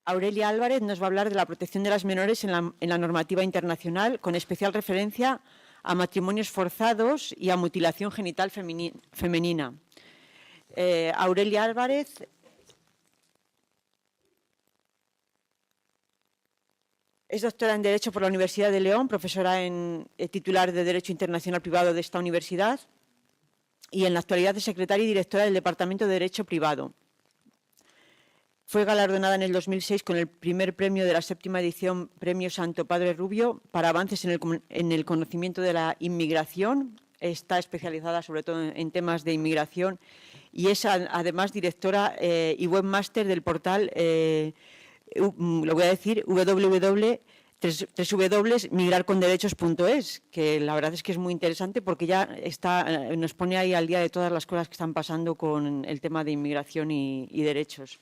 Aurelia Álvarez nos va a hablar de la protección de las menores en la normativa internacional, con especial referencia a matrimonios forzados y a mutilación genital femenina. Aurelia Álvarez es doctora en Derecho por la Universidad de León, profesora titular de Derecho Internacional Privado de esta universidad y en la actualidad es secretaria y directora del Departamento de Derecho Privado. Fue galardonada en el 2006 con el primer premio de la 7ª edición Premio Santo Padre Rubio para avances en el conocimiento de la inmigración. Está especializada sobre todo en temas de inmigración y es además directora y webmaster del portal, lo voy a decir, www.migrarconderechos.es, que la verdad es que es muy interesante porque ya nos pone ahí al día de todas las cosas que están pasando con el tema de inmigración y derechos.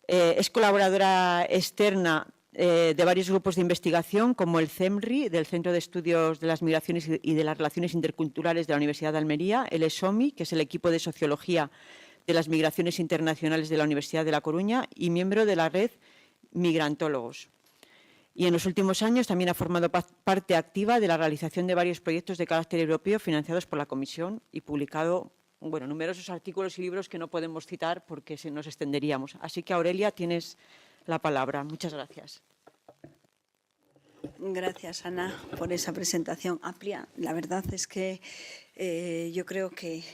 Es colaboradora externa de varios grupos de investigación, como el CEMRI, del Centro de Estudios de las Migraciones y de las Relaciones Interculturales de la Universidad de Almería, el ESOMI, que es el equipo de Sociología de las Migraciones Internacionales de la Universidad de La Coruña, y miembro de la red Migrantólogos. Y en los últimos años también ha formado parte activa de la realización de varios proyectos de carácter europeo financiados por la Comisión y publicado numerosos artículos y libros que no podemos citar porque nos extenderíamos. Así que, Aurelia, tienes la palabra. Muchas gracias. Gracias, Ana, por esa presentación amplia. La verdad es que yo creo que,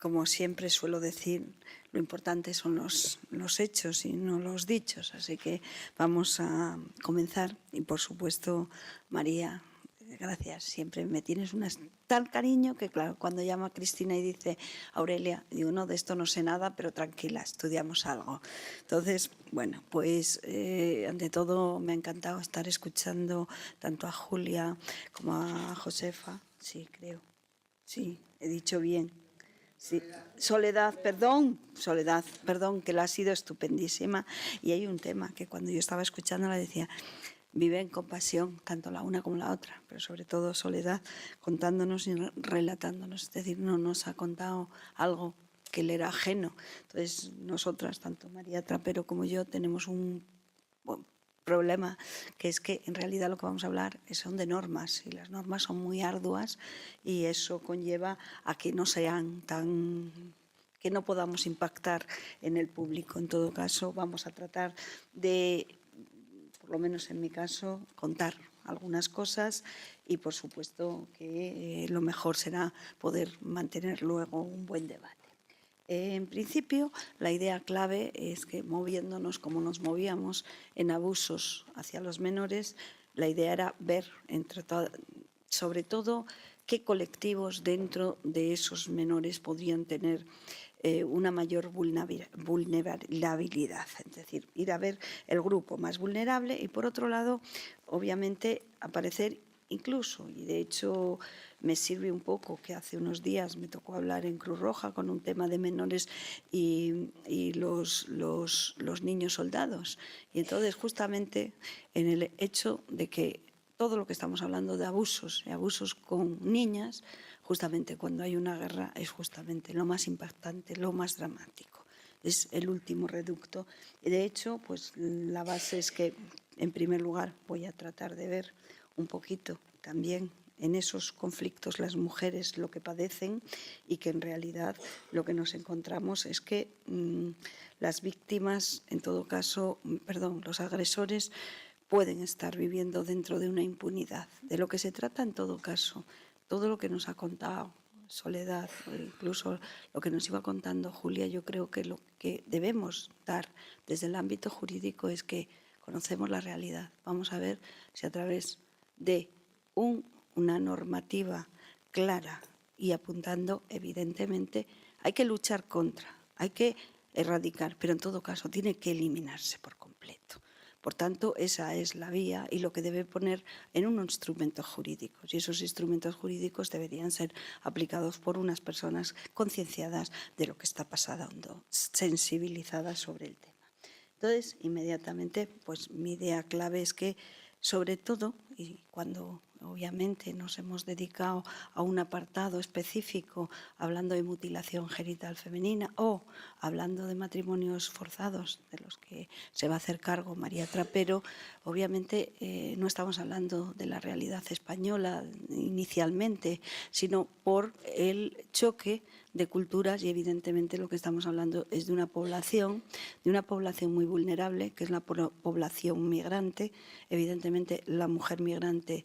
como siempre suelo decir, lo importante son los hechos y no los dichos. Así que vamos a comenzar. Y, por supuesto, María, gracias. Siempre me tienes tal cariño que, claro, cuando llama a Cristina y dice Aurelia, digo, no, de esto no sé nada, pero tranquila, estudiamos algo. Entonces, bueno, pues ante todo me ha encantado estar escuchando tanto a Julia como a Josefa. Sí, creo. Sí, he dicho bien. Sí. Soledad, perdón, que la ha sido estupendísima. Y hay un tema que cuando yo estaba escuchándola decía, viven con pasión, tanto la una como la otra, pero sobre todo Soledad, contándonos y relatándonos. Es decir, no nos ha contado algo que le era ajeno. Entonces, nosotras, tanto María Trapero como yo, tenemos un problema, que es que en realidad lo que vamos a hablar son de normas, y las normas son muy arduas y eso conlleva a que no sean que no podamos impactar en el público. En todo caso, vamos a tratar de, por lo menos en mi caso, contar algunas cosas y, por supuesto, que lo mejor será poder mantener luego un buen debate. En principio, la idea clave es que, moviéndonos como nos movíamos en abusos hacia los menores, la idea era ver, sobre todo, qué colectivos dentro de esos menores podrían tener una mayor vulnerabilidad, es decir, ir a ver el grupo más vulnerable y, por otro lado, obviamente, aparecer incluso, y de hecho me sirve un poco que hace unos días me tocó hablar en Cruz Roja con un tema de menores y los niños soldados. Y entonces, justamente en el hecho de que todo lo que estamos hablando de abusos y abusos con niñas, justamente cuando hay una guerra es justamente lo más impactante, lo más dramático. Es el último reducto. Y de hecho, pues la base es que, en primer lugar, voy a tratar de ver un poquito también en esos conflictos las mujeres lo que padecen y que en realidad lo que nos encontramos es que las víctimas, en todo caso, los agresores pueden estar viviendo dentro de una impunidad. De lo que se trata, en todo caso, todo lo que nos ha contado Soledad, o incluso lo que nos iba contando Julia, yo creo que lo que debemos dar desde el ámbito jurídico es que conocemos la realidad. Vamos a ver si a través de una normativa clara y apuntando, evidentemente, hay que luchar contra, hay que erradicar, pero en todo caso tiene que eliminarse por completo. Por tanto, esa es la vía y lo que debe poner en un instrumento jurídico. Y esos instrumentos jurídicos deberían ser aplicados por unas personas concienciadas de lo que está pasando, sensibilizadas sobre el tema. Entonces, inmediatamente, pues mi idea clave es que, sobre todo, y cuando obviamente nos hemos dedicado a un apartado específico hablando de mutilación genital femenina o hablando de matrimonios forzados, de los que se va a hacer cargo María Trapero, obviamente no estamos hablando de la realidad española inicialmente, sino por el choque de culturas, y evidentemente lo que estamos hablando es de una población muy vulnerable, que es la población migrante. Evidentemente la mujer migrante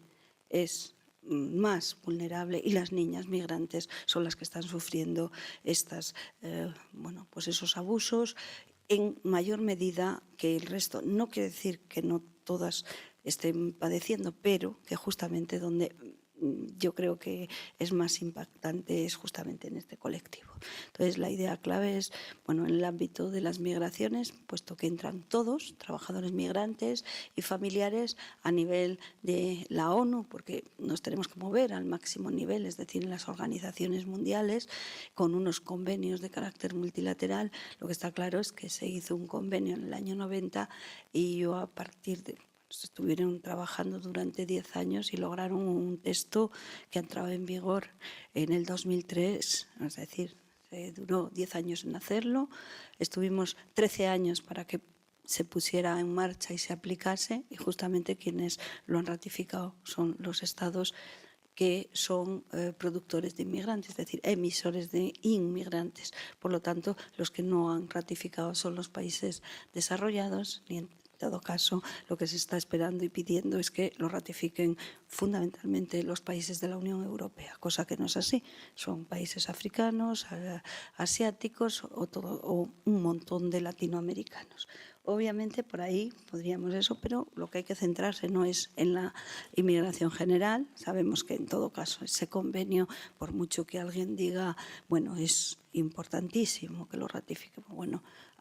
es más vulnerable y las niñas migrantes son las que están sufriendo esos abusos en mayor medida que el resto. No quiere decir que no todas estén padeciendo, pero que justamente donde yo creo que es más impactante es justamente en este colectivo. Entonces, la idea clave es, en el ámbito de las migraciones, puesto que entran todos, trabajadores migrantes y familiares, a nivel de la ONU, porque nos tenemos que mover al máximo nivel, es decir, en las organizaciones mundiales, con unos convenios de carácter multilateral. Lo que está claro es que se hizo un convenio en el año 90 y yo a partir de... Estuvieron trabajando durante 10 años y lograron un texto que entraba en vigor en el 2003, es decir, duró 10 años en hacerlo, estuvimos 13 años para que se pusiera en marcha y se aplicase, y justamente quienes lo han ratificado son los estados que son productores de inmigrantes, es decir, emisores de inmigrantes. Por lo tanto, los que no han ratificado son los países desarrollados, ni en todo caso, lo que se está esperando y pidiendo es que lo ratifiquen fundamentalmente los países de la Unión Europea, cosa que no es así. Son países africanos, asiáticos o un montón de latinoamericanos. Obviamente por ahí podríamos eso, pero lo que hay que centrarse no es en la inmigración general. Sabemos que en todo caso ese convenio, por mucho que alguien diga, es importantísimo que lo ratifique,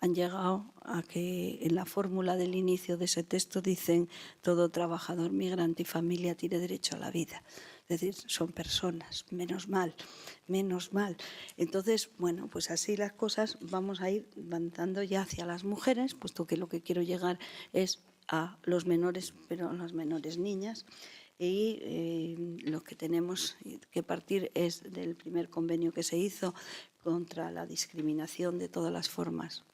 han llegado a que en la fórmula del inicio de ese texto dicen todo trabajador migrante y familia tiene derecho a la vida. Es decir, son personas, menos mal. Entonces, pues así las cosas, vamos a ir avanzando ya hacia las mujeres, puesto que lo que quiero llegar es a los menores, pero a las menores niñas. Y lo que tenemos que partir es del primer convenio que se hizo contra la discriminación de todas las formas.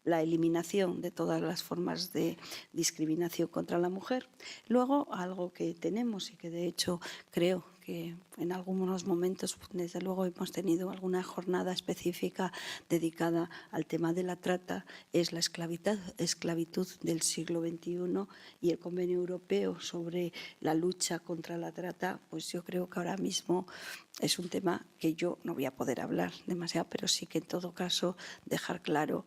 La eliminación de todas las formas de discriminación contra la mujer. Luego, algo que tenemos y que de hecho creo que en algunos momentos, desde luego, hemos tenido alguna jornada específica dedicada al tema de la trata, es la esclavitud del siglo XXI, y el Convenio Europeo sobre la lucha contra la trata, pues yo creo que ahora mismo es un tema que yo no voy a poder hablar demasiado, pero sí que en todo caso dejar claro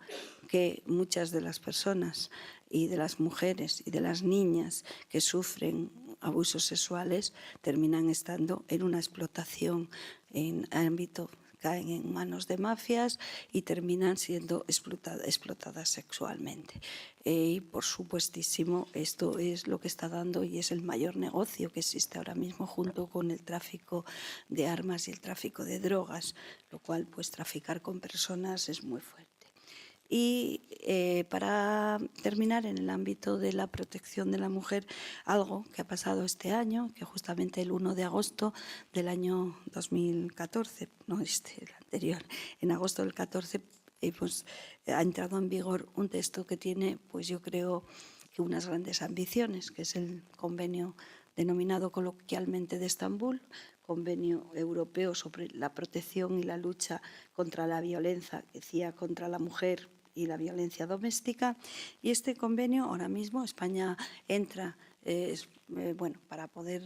que muchas de las personas y de las mujeres y de las niñas que sufren abusos sexuales terminan estando en una explotación en ámbito, caen en manos de mafias y terminan siendo explotadas sexualmente. Y por supuestísimo esto es lo que está dando y es el mayor negocio que existe ahora mismo, junto con el tráfico de armas y el tráfico de drogas, lo cual pues traficar con personas es muy fuerte. Y para terminar, en el ámbito de la protección de la mujer, algo que ha pasado este año, que justamente el 1 de agosto del año 2014, no el anterior, en agosto del 14, ha entrado en vigor un texto que tiene, pues yo creo, que unas grandes ambiciones, que es el convenio denominado coloquialmente de Estambul, Convenio Europeo sobre la protección y la lucha contra la violencia, decía, contra la mujer y la violencia doméstica. Y este convenio, ahora mismo, España entra, para poder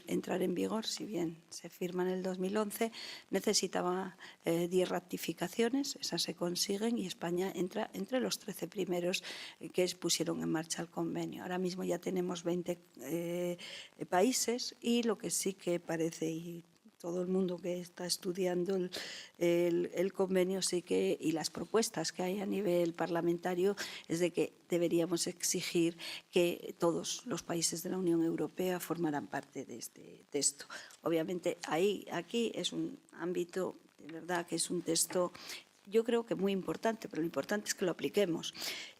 entrar en vigor, si bien se firma en el 2011, necesitaba 10 ratificaciones, esas se consiguen y España entra entre los 13 primeros que pusieron en marcha el convenio. Ahora mismo ya tenemos 20 países y lo que sí que parece, y todo el mundo que está estudiando el convenio y las propuestas que hay a nivel parlamentario es de que deberíamos exigir que todos los países de la Unión Europea formaran parte de este texto. Obviamente aquí es un ámbito, de verdad que es un texto, yo creo que muy importante, pero lo importante es que lo apliquemos.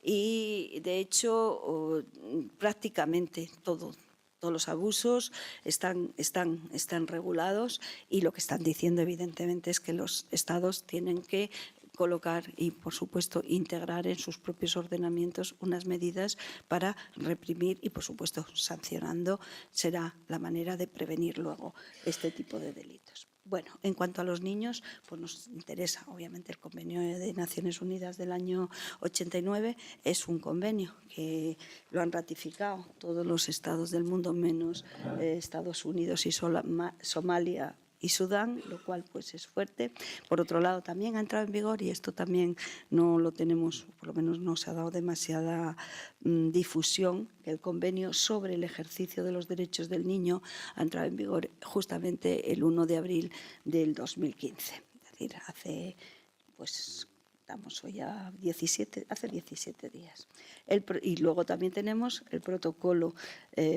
Y de hecho prácticamente todo Todos los abusos están regulados y lo que están diciendo evidentemente es que los estados tienen que colocar y, por supuesto, integrar en sus propios ordenamientos unas medidas para reprimir y, por supuesto, sancionando será la manera de prevenir luego este tipo de delitos. Bueno, en cuanto a los niños, pues nos interesa, obviamente, el convenio de Naciones Unidas del año 89. Es un convenio que lo han ratificado todos los estados del mundo, menos Estados Unidos y Somalia y Sudán, lo cual pues es fuerte. Por otro lado, también ha entrado en vigor, y esto también no lo tenemos, por lo menos no se ha dado demasiada difusión, que el convenio sobre el ejercicio de los derechos del niño ha entrado en vigor justamente el 1 de abril del 2015. Es decir, estamos hoy a hace 17 días. Y luego también tenemos el protocolo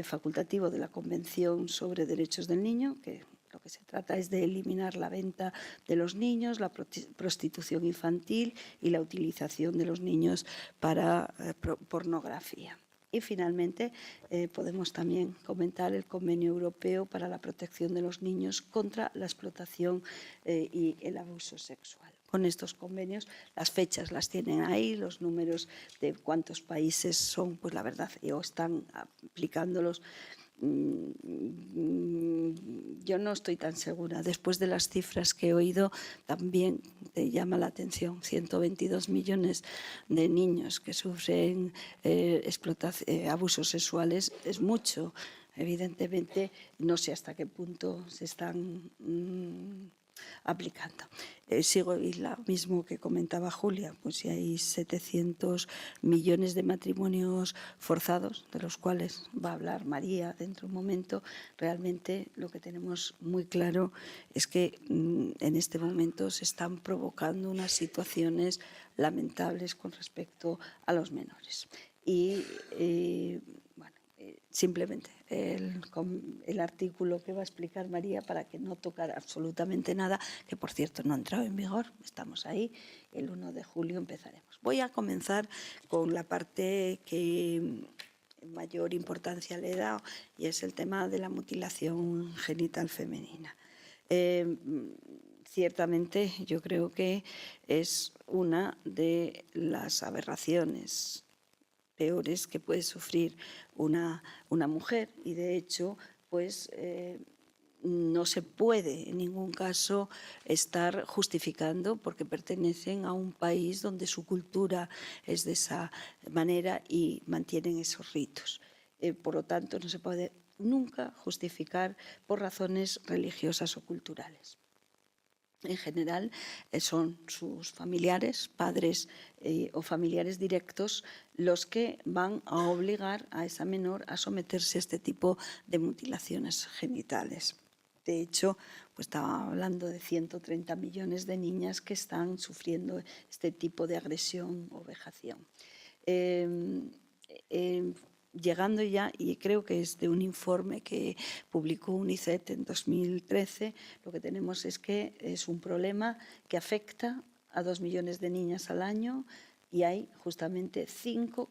facultativo de la Convención sobre Derechos del Niño, que lo que se trata es de eliminar la venta de los niños, la prostitución infantil y la utilización de los niños para pornografía. Y finalmente podemos también comentar el Convenio Europeo para la Protección de los Niños contra la explotación y el abuso sexual. Con estos convenios, las fechas las tienen ahí, los números de cuántos países son, pues la verdad, o están aplicándolos. Yo no estoy tan segura. Después de las cifras que he oído, también te llama la atención. 122 millones de niños que sufren abusos sexuales es mucho. Evidentemente, no sé hasta qué punto se están aplicando. Sigo y lo mismo que comentaba Julia, pues si hay 700 millones de matrimonios forzados, de los cuales va a hablar María dentro de un momento, realmente lo que tenemos muy claro es que en este momento se están provocando unas situaciones lamentables con respecto a los menores. Y simplemente el artículo que va a explicar María, para que no tocar absolutamente nada, que por cierto no ha entrado en vigor, estamos ahí, el 1 de julio empezaremos. Voy a comenzar con la parte que mayor importancia le he dado, y es el tema de la mutilación genital femenina. Ciertamente yo creo que es una de las aberraciones peores que puede sufrir una mujer, y de hecho pues no se puede en ningún caso estar justificando porque pertenecen a un país donde su cultura es de esa manera y mantienen esos ritos. Por lo tanto, no se puede nunca justificar por razones religiosas o culturales. En general son sus familiares, padres o familiares directos, los que van a obligar a esa menor a someterse a este tipo de mutilaciones genitales. De hecho, pues estaba hablando de 130 millones de niñas que están sufriendo este tipo de agresión o vejación. Llegando ya, y creo que es de un informe que publicó UNICEF en 2013, lo que tenemos es que es un problema que afecta a 2 millones de niñas al año, y hay justamente 5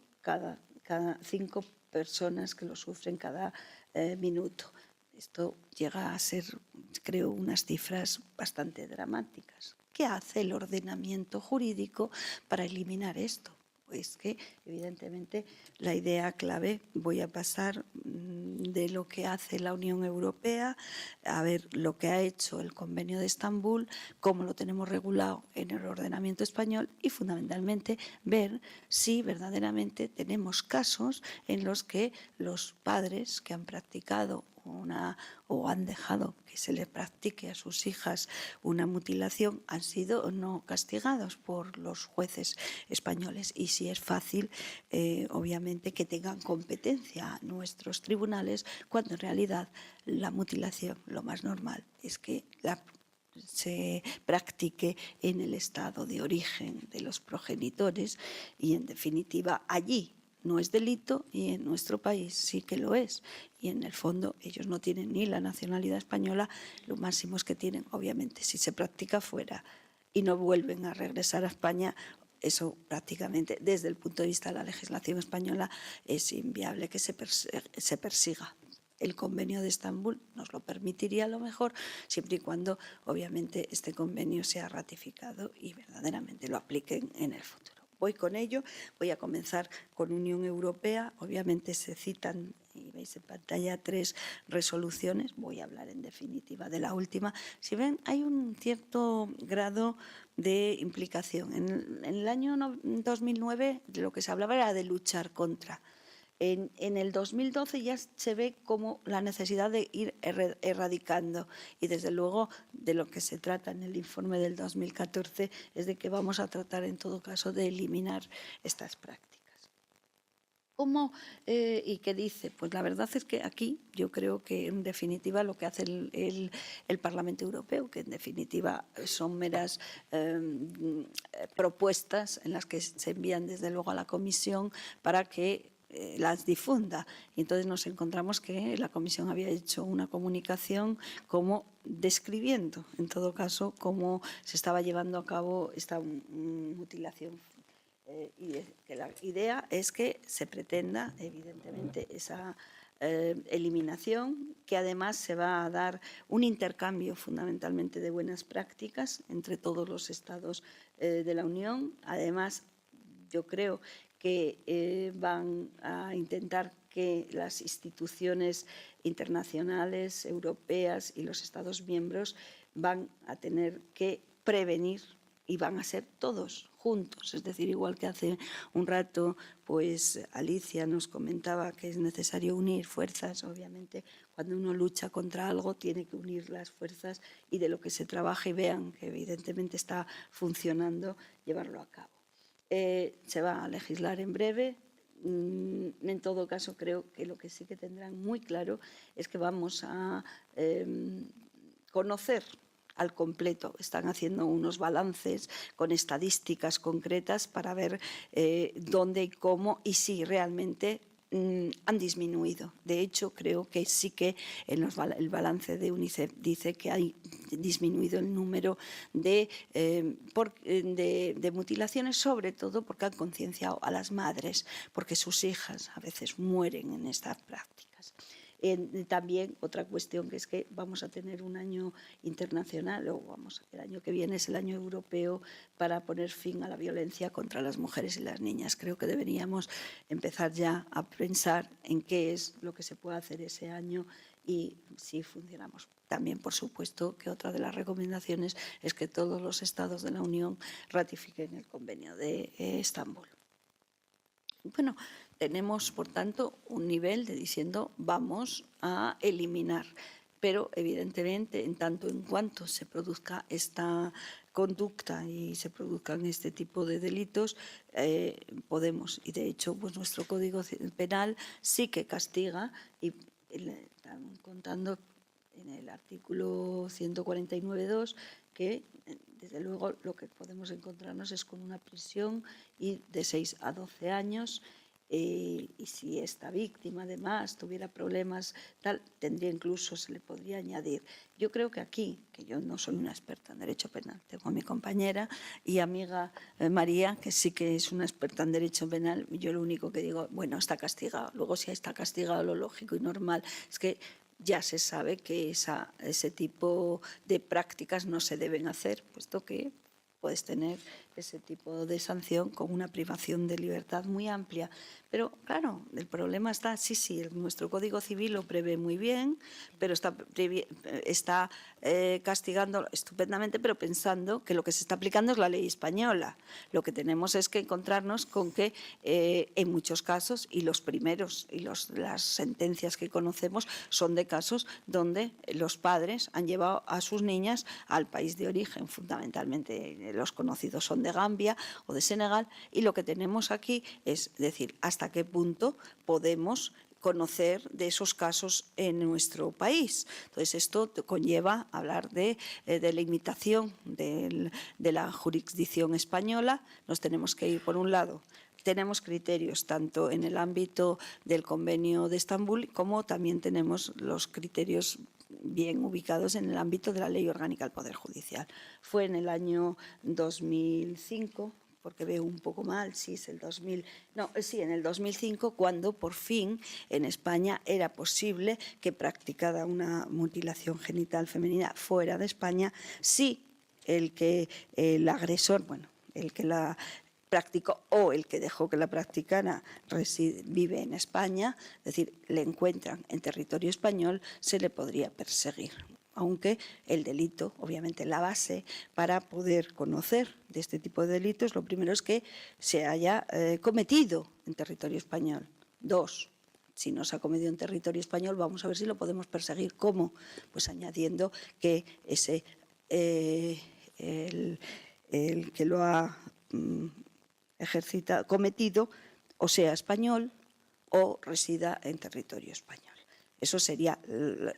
personas que lo sufren cada minuto. Esto llega a ser, creo, unas cifras bastante dramáticas. ¿Qué hace el ordenamiento jurídico para eliminar esto? Pues que, evidentemente, la idea clave, voy a pasar de lo que hace la Unión Europea a ver lo que ha hecho el Convenio de Estambul, cómo lo tenemos regulado en el ordenamiento español, y fundamentalmente ver si verdaderamente tenemos casos en los que los padres que han practicado o han dejado que se le practique a sus hijas una mutilación han sido o no castigados por los jueces españoles, y si es fácil, obviamente, que tengan competencia nuestros tribunales, cuando en realidad la mutilación, lo más normal es que se practique en el estado de origen de los progenitores, y en definitiva allí no es delito, y en nuestro país sí que lo es. Y en el fondo ellos no tienen ni la nacionalidad española, lo máximo es que tienen, obviamente, si se practica fuera y no vuelven a regresar a España, eso prácticamente desde el punto de vista de la legislación española es inviable que se persiga. el convenio de Estambul nos lo permitiría a lo mejor, siempre y cuando obviamente este convenio sea ratificado y verdaderamente lo apliquen en el futuro. Voy con ello, voy a comenzar con Unión Europea. Obviamente se citan, y veis en pantalla, 3 resoluciones. Voy a hablar en definitiva de la última. Si ven, hay un cierto grado de implicación. En el año 2009 de lo que se hablaba era de luchar contra. En el 2012 ya se ve como la necesidad de ir erradicando, y desde luego de lo que se trata en el informe del 2014 es de que vamos a tratar en todo caso de eliminar estas prácticas. ¿Cómo y qué dice? Pues la verdad es que aquí yo creo que en definitiva lo que hace el Parlamento Europeo, que en definitiva son meras propuestas en las que se envían desde luego a la Comisión para que las difunda. Y entonces nos encontramos que la Comisión había hecho una comunicación como describiendo, en todo caso, cómo se estaba llevando a cabo esta mutilación. Y que la idea es que se pretenda, evidentemente, esa eliminación, que además se va a dar un intercambio fundamentalmente de buenas prácticas entre todos los Estados de la Unión. Además, yo creo que van a intentar que las instituciones internacionales, europeas y los Estados miembros van a tener que prevenir, y van a ser todos juntos. Es decir, igual que hace un rato pues Alicia nos comentaba que es necesario unir fuerzas. Obviamente, cuando uno lucha contra algo tiene que unir las fuerzas y de lo que se trabaja y vean que evidentemente está funcionando, llevarlo a cabo. Se va a legislar en breve. En todo caso, creo que lo que sí que tendrán muy claro es que vamos a conocer al completo. Están haciendo unos balances con estadísticas concretas para ver dónde y cómo y si realmente han disminuido. De hecho, creo que sí que el balance de UNICEF dice que ha disminuido el número de mutilaciones, sobre todo porque han concienciado a las madres, porque sus hijas a veces mueren en estas prácticas. También otra cuestión, que es que vamos a tener un año internacional, el año que viene es el año europeo para poner fin a la violencia contra las mujeres y las niñas. Creo que deberíamos empezar ya a pensar en qué es lo que se puede hacer ese año y si funcionamos. También, por supuesto, que otra de las recomendaciones es que todos los Estados de la Unión ratifiquen el convenio de Estambul. Bueno, tenemos, por tanto, un nivel de diciendo vamos a eliminar, pero evidentemente en tanto en cuanto se produzca esta conducta y se produzcan este tipo de delitos, podemos, y de hecho pues nuestro Código Penal sí que castiga, y están contando en el artículo 149.2 que desde luego lo que podemos encontrarnos es con una prisión y de 6 a 12 años. Y si esta víctima además tuviera problemas, tendría incluso, se le podría añadir. Yo creo que aquí, que yo no soy una experta en derecho penal, tengo a mi compañera y amiga María, que sí que es una experta en derecho penal, y yo lo único que digo, bueno, está castigado. Luego, si está castigado, lo lógico y normal es que ya se sabe que ese tipo de prácticas no se deben hacer, puesto que puedes tener ese tipo de sanción con una privación de libertad muy amplia. Pero, claro, el problema está, sí, nuestro Código Civil lo prevé muy bien, pero está castigando estupendamente, pero pensando que lo que se está aplicando es la ley española. Lo que tenemos es que encontrarnos con que en muchos casos, y los primeros y las sentencias que conocemos son de casos donde los padres han llevado a sus niñas al país de origen, fundamentalmente los conocidos son de Gambia o de Senegal, y lo que tenemos aquí es decir, hasta qué punto podemos conocer de esos casos en nuestro país. Entonces, esto conlleva hablar de limitación de la jurisdicción española. Nos tenemos que ir, por un lado, tenemos criterios tanto en el ámbito del Convenio de Estambul como también tenemos los criterios bien ubicados en el ámbito de la Ley Orgánica del Poder Judicial. Fue en el año 2005 porque veo un poco mal, sí, es el 2000, no, sí, en el 2005, cuando por fin en España era posible que practicara una mutilación genital femenina fuera de España, si el agresor, bueno, el que la practicó o el que dejó que la practicara vive en España, es decir, le encuentran en territorio español, se le podría perseguir. Aunque el delito, obviamente la base para poder conocer de este tipo de delitos, lo primero es que se haya cometido en territorio español. 2, si no se ha cometido en territorio español, vamos a ver si lo podemos perseguir. ¿Cómo? Pues añadiendo que el que lo ha cometido o sea español o resida en territorio español. Eso sería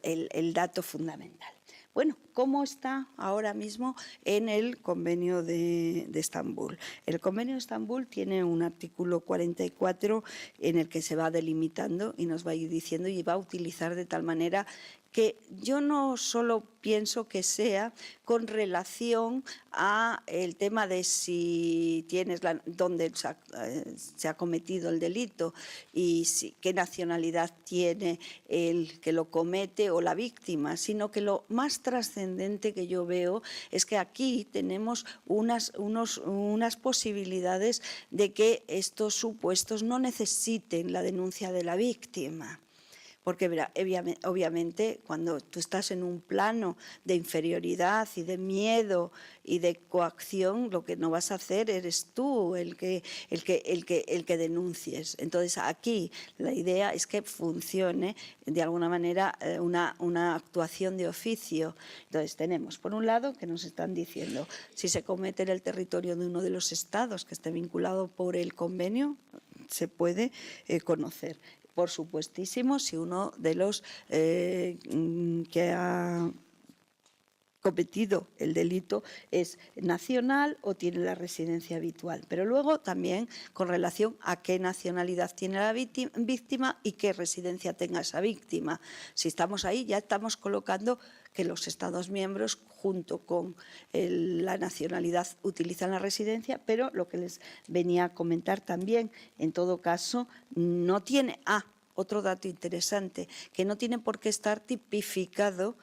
el dato fundamental. Bueno, ¿cómo está ahora mismo en el Convenio de Estambul? El Convenio de Estambul tiene un artículo 44 en el que se va delimitando y nos va a ir diciendo y va a utilizar de tal manera que yo no solo pienso que sea con relación a el tema de si tienes dónde se ha cometido el delito y qué nacionalidad tiene el que lo comete o la víctima, sino que lo más trascendente que yo veo es que aquí tenemos unas posibilidades de que estos supuestos no necesiten la denuncia de la víctima. Porque obviamente cuando tú estás en un plano de inferioridad y de miedo y de coacción, lo que no vas a hacer eres tú el que denuncies. Entonces aquí la idea es que funcione de alguna manera una actuación de oficio. Entonces tenemos por un lado que nos están diciendo si se comete en el territorio de uno de los estados que esté vinculado por el convenio, se puede conocer. Por supuestísimo, si uno de los que ha cometido el delito es nacional o tiene la residencia habitual. Pero luego también con relación a qué nacionalidad tiene la víctima y qué residencia tenga esa víctima. Si estamos ahí, ya estamos colocando que los Estados miembros, junto con la nacionalidad, utilizan la residencia, pero lo que les venía a comentar también, en todo caso, no tiene... otro dato interesante, que no tiene por qué estar tipificado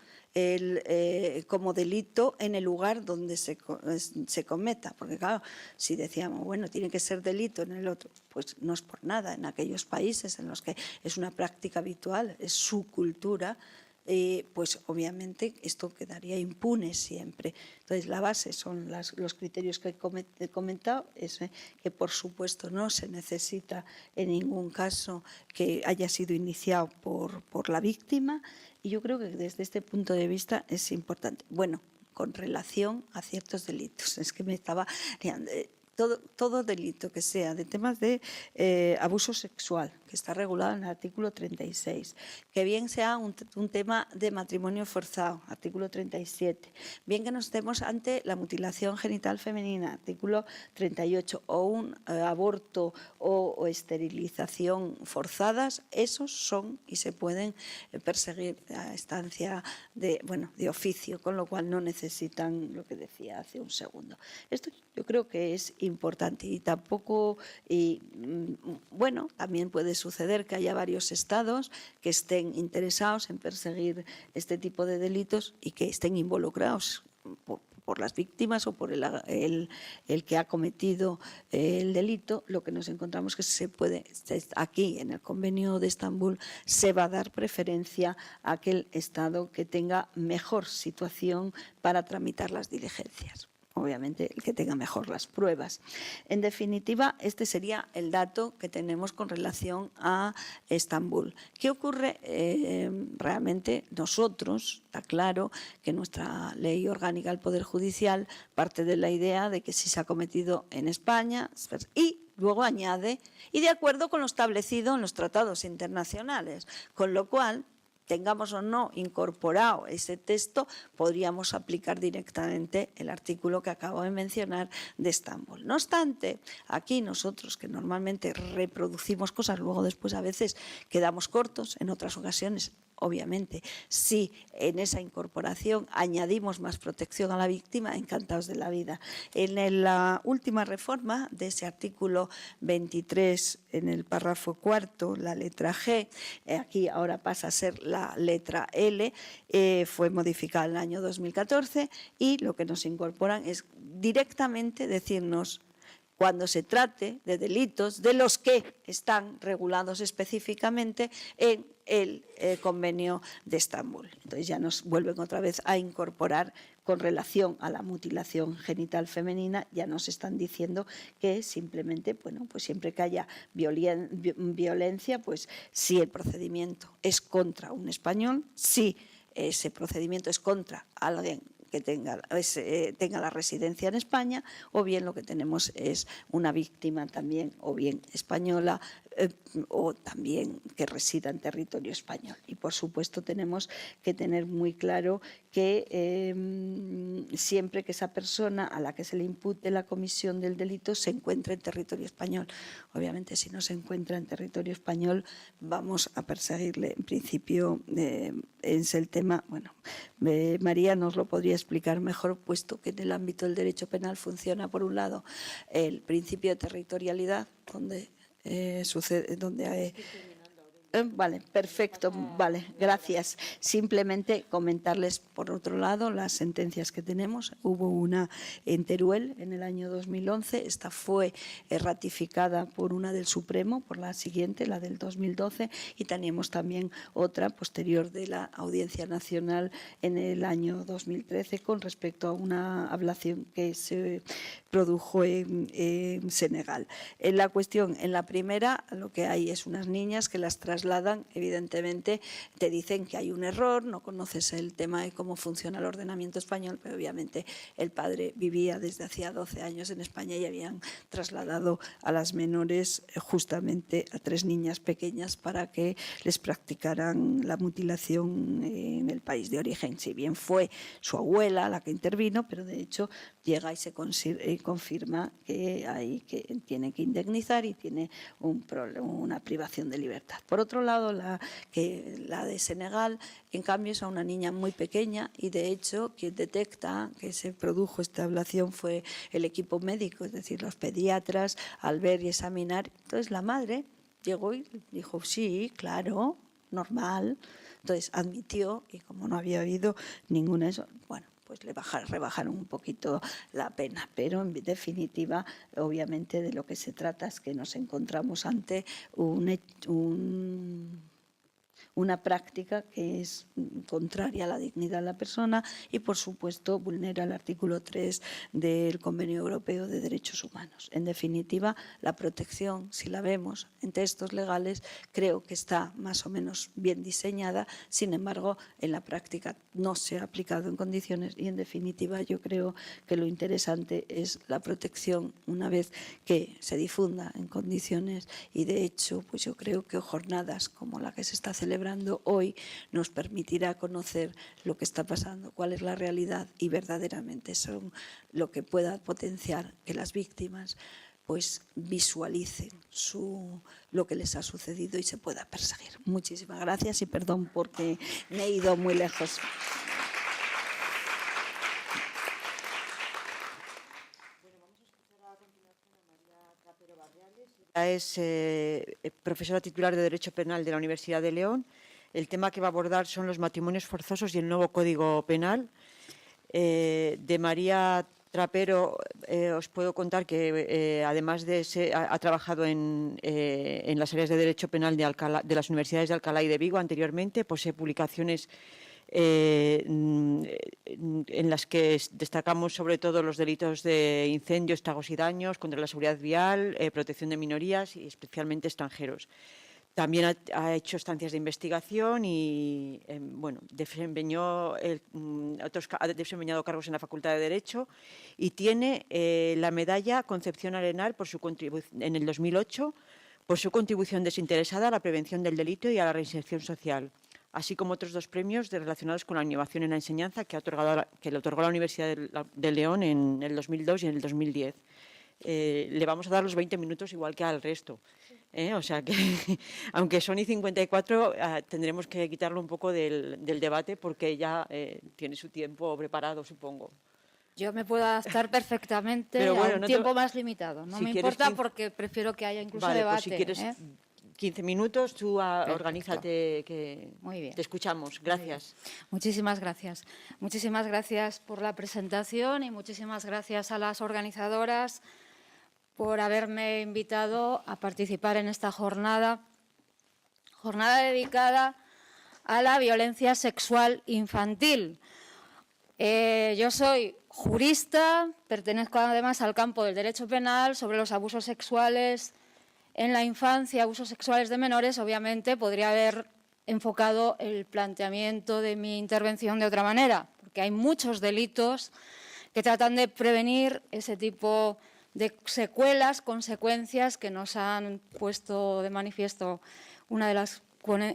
como delito en el lugar donde se cometa, porque claro, si decíamos, bueno, tiene que ser delito en el otro, pues no es por nada. En aquellos países en los que es una práctica habitual, es su cultura, pues obviamente esto quedaría impune siempre. Entonces la base son los criterios que he comentado, que por supuesto no se necesita en ningún caso que haya sido iniciado por la víctima, y yo creo que desde este punto de vista es importante. Bueno, con relación a ciertos delitos, es que me estaba liando. Todo delito que sea de temas de abuso sexual, que está regulado en el artículo 36, que bien sea un tema de matrimonio forzado, artículo 37, bien que nos estemos ante la mutilación genital femenina, artículo 38, o un aborto o esterilización forzadas, esos son y se pueden perseguir a instancia de oficio, con lo cual no necesitan lo que decía hace un segundo. Esto yo creo que es importante y tampoco, también puede suceder que haya varios estados que estén interesados en perseguir este tipo de delitos y que estén involucrados por las víctimas o por el que ha cometido el delito. Lo que nos encontramos que aquí en el Convenio de Estambul se va a dar preferencia a aquel estado que tenga mejor situación para tramitar las diligencias. Obviamente el que tenga mejor las pruebas. En definitiva, este sería el dato que tenemos con relación a Estambul. ¿Qué ocurre? Realmente nosotros, está claro que nuestra ley orgánica del Poder Judicial parte de la idea de que si se ha cometido en España, y luego añade, y de acuerdo con lo establecido en los tratados internacionales, con lo cual, tengamos o no incorporado ese texto, podríamos aplicar directamente el artículo que acabo de mencionar de Estambul. No obstante, aquí nosotros que normalmente reproducimos cosas, luego después a veces quedamos cortos, en otras ocasiones obviamente. Si en esa incorporación añadimos más protección a la víctima, encantados de la vida. En la última reforma de ese artículo 23, en el párrafo cuarto, la letra G, aquí ahora pasa a ser la letra L, fue modificada en el año 2014 y lo que nos incorporan es directamente decirnos cuando se trate de delitos de los que están regulados específicamente en el Convenio de Estambul. Entonces ya nos vuelven otra vez a incorporar con relación a la mutilación genital femenina, ya nos están diciendo que simplemente, bueno, pues siempre que haya violencia, pues si el procedimiento es contra un español, si ese procedimiento es contra alguien que tenga la residencia en España, o bien lo que tenemos es una víctima también o bien española o también que resida en territorio español. Y por supuesto tenemos que tener muy claro que siempre que esa persona a la que se le impute la comisión del delito se encuentre en territorio español. Obviamente si no se encuentra en territorio español vamos a perseguirle. En principio es el tema, bueno, María nos lo podría explicar mejor, puesto que en el ámbito del derecho penal funciona por un lado el principio de territorialidad, donde vale, perfecto, vale, gracias. Simplemente comentarles, por otro lado, las sentencias que tenemos. Hubo una en Teruel en el año 2011, esta fue ratificada por una del Supremo, por la siguiente, la del 2012, y teníamos también otra posterior de la Audiencia Nacional en el año 2013 con respecto a una ablación que se produjo en Senegal. En la cuestión, en la primera, lo que hay es unas niñas que las trasladan, evidentemente te dicen que hay un error, no conoces el tema de cómo funciona el ordenamiento español, pero obviamente el padre vivía desde hacía 12 años en España y habían trasladado a las menores justamente a 3 niñas pequeñas para que les practicaran la mutilación en el país de origen. Si bien fue su abuela la que intervino, pero de hecho llega y se confirma que tiene que indemnizar y tiene una privación de libertad. Por otro lado, la de Senegal, en cambio, es a una niña muy pequeña y, de hecho, quien detecta que se produjo esta ablación fue el equipo médico, es decir, los pediatras, al ver y examinar. Entonces, la madre llegó y dijo, sí, claro, normal. Entonces, admitió, y como no había habido ninguna de eso, bueno, pues le rebajaron un poquito la pena. Pero, en definitiva, obviamente de lo que se trata es que nos encontramos ante una práctica que es contraria a la dignidad de la persona y, por supuesto, vulnera el artículo 3 del Convenio Europeo de Derechos Humanos. En definitiva, la protección, si la vemos en textos legales, creo que está más o menos bien diseñada. Sin embargo, en la práctica no se ha aplicado en condiciones y, en definitiva, yo creo que lo interesante es la protección una vez que se difunda en condiciones y, de hecho, pues yo creo que jornadas como la que se está celebrando hoy nos permitirá conocer lo que está pasando, cuál es la realidad y verdaderamente son lo que pueda potenciar que las víctimas pues visualicen lo que les ha sucedido y se pueda perseguir. Muchísimas gracias y perdón porque me he ido muy lejos. Es profesora titular de Derecho Penal de la Universidad de León. El tema que va a abordar son los matrimonios forzosos y el nuevo Código Penal. De María Trapero os puedo contar que además de ha trabajado en las áreas de Derecho Penal de las universidades de Alcalá y de Vigo anteriormente, posee publicaciones en las que destacamos sobre todo los delitos de incendio, estragos y daños, contra la seguridad vial, protección de minorías y especialmente extranjeros. También ha hecho estancias de investigación y bueno, ha desempeñado cargos en la Facultad de Derecho y tiene la medalla Concepción Arenal en el 2008 por su contribución desinteresada a la prevención del delito y a la reinserción social, así como otros 2 premios relacionados con la innovación en la enseñanza que le otorgó la Universidad de León en el 2002 y en el 2010. Le vamos a dar los 20 minutos igual que al resto. O sea que, aunque son y 54, tendremos que quitarlo un poco del debate porque ya tiene su tiempo preparado, supongo. Yo me puedo adaptar perfectamente Pero bueno, a un tiempo más limitado. No si me quieres importa porque prefiero que haya incluso vale, debate. Pues si quieres 15 minutos, tú organízate, que Muy bien. te escuchamos. Gracias. Muchísimas gracias. Muchísimas gracias por la presentación y muchísimas gracias a las organizadoras por haberme invitado a participar en esta jornada dedicada a la violencia sexual infantil. Yo soy jurista, pertenezco además al campo del derecho penal sobre los abusos sexuales en la infancia, abusos sexuales de menores. Obviamente podría haber enfocado el planteamiento de mi intervención de otra manera, porque hay muchos delitos que tratan de prevenir ese tipo de secuelas, consecuencias que nos han puesto de manifiesto una de las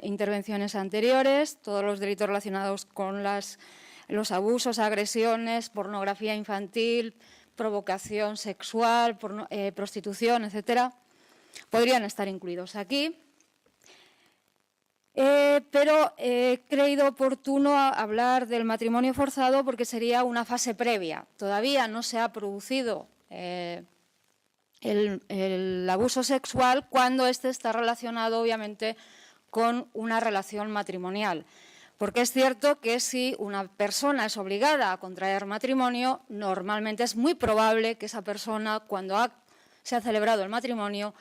intervenciones anteriores, todos los delitos relacionados con los abusos, agresiones, pornografía infantil, provocación sexual, prostitución, etcétera, podrían estar incluidos aquí. Pero he creído oportuno hablar del matrimonio forzado porque sería una fase previa. Todavía no se ha producido el abuso sexual cuando éste está relacionado, obviamente, con una relación matrimonial. Porque es cierto que si una persona es obligada a contraer matrimonio, normalmente es muy probable que esa persona, cuando se ha celebrado el matrimonio,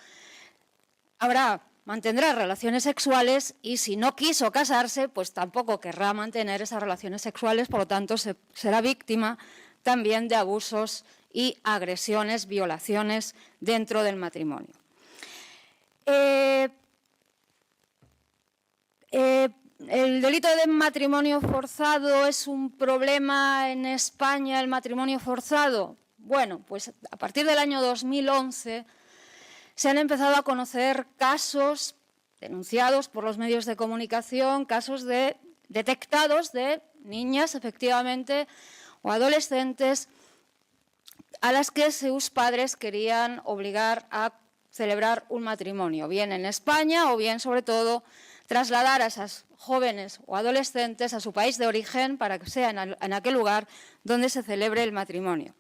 mantendrá relaciones sexuales y si no quiso casarse, pues tampoco querrá mantener esas relaciones sexuales, por lo tanto será víctima también de abusos y agresiones, violaciones dentro del matrimonio. El delito de matrimonio forzado es un problema en España, el matrimonio forzado. Bueno, pues a partir del año 2011 se han empezado a conocer casos denunciados por los medios de comunicación, casos detectados de niñas, efectivamente, o adolescentes a las que sus padres querían obligar a celebrar un matrimonio, bien en España o bien, sobre todo, trasladar a esas jóvenes o adolescentes a su país de origen para que sea en aquel lugar donde se celebre el matrimonio.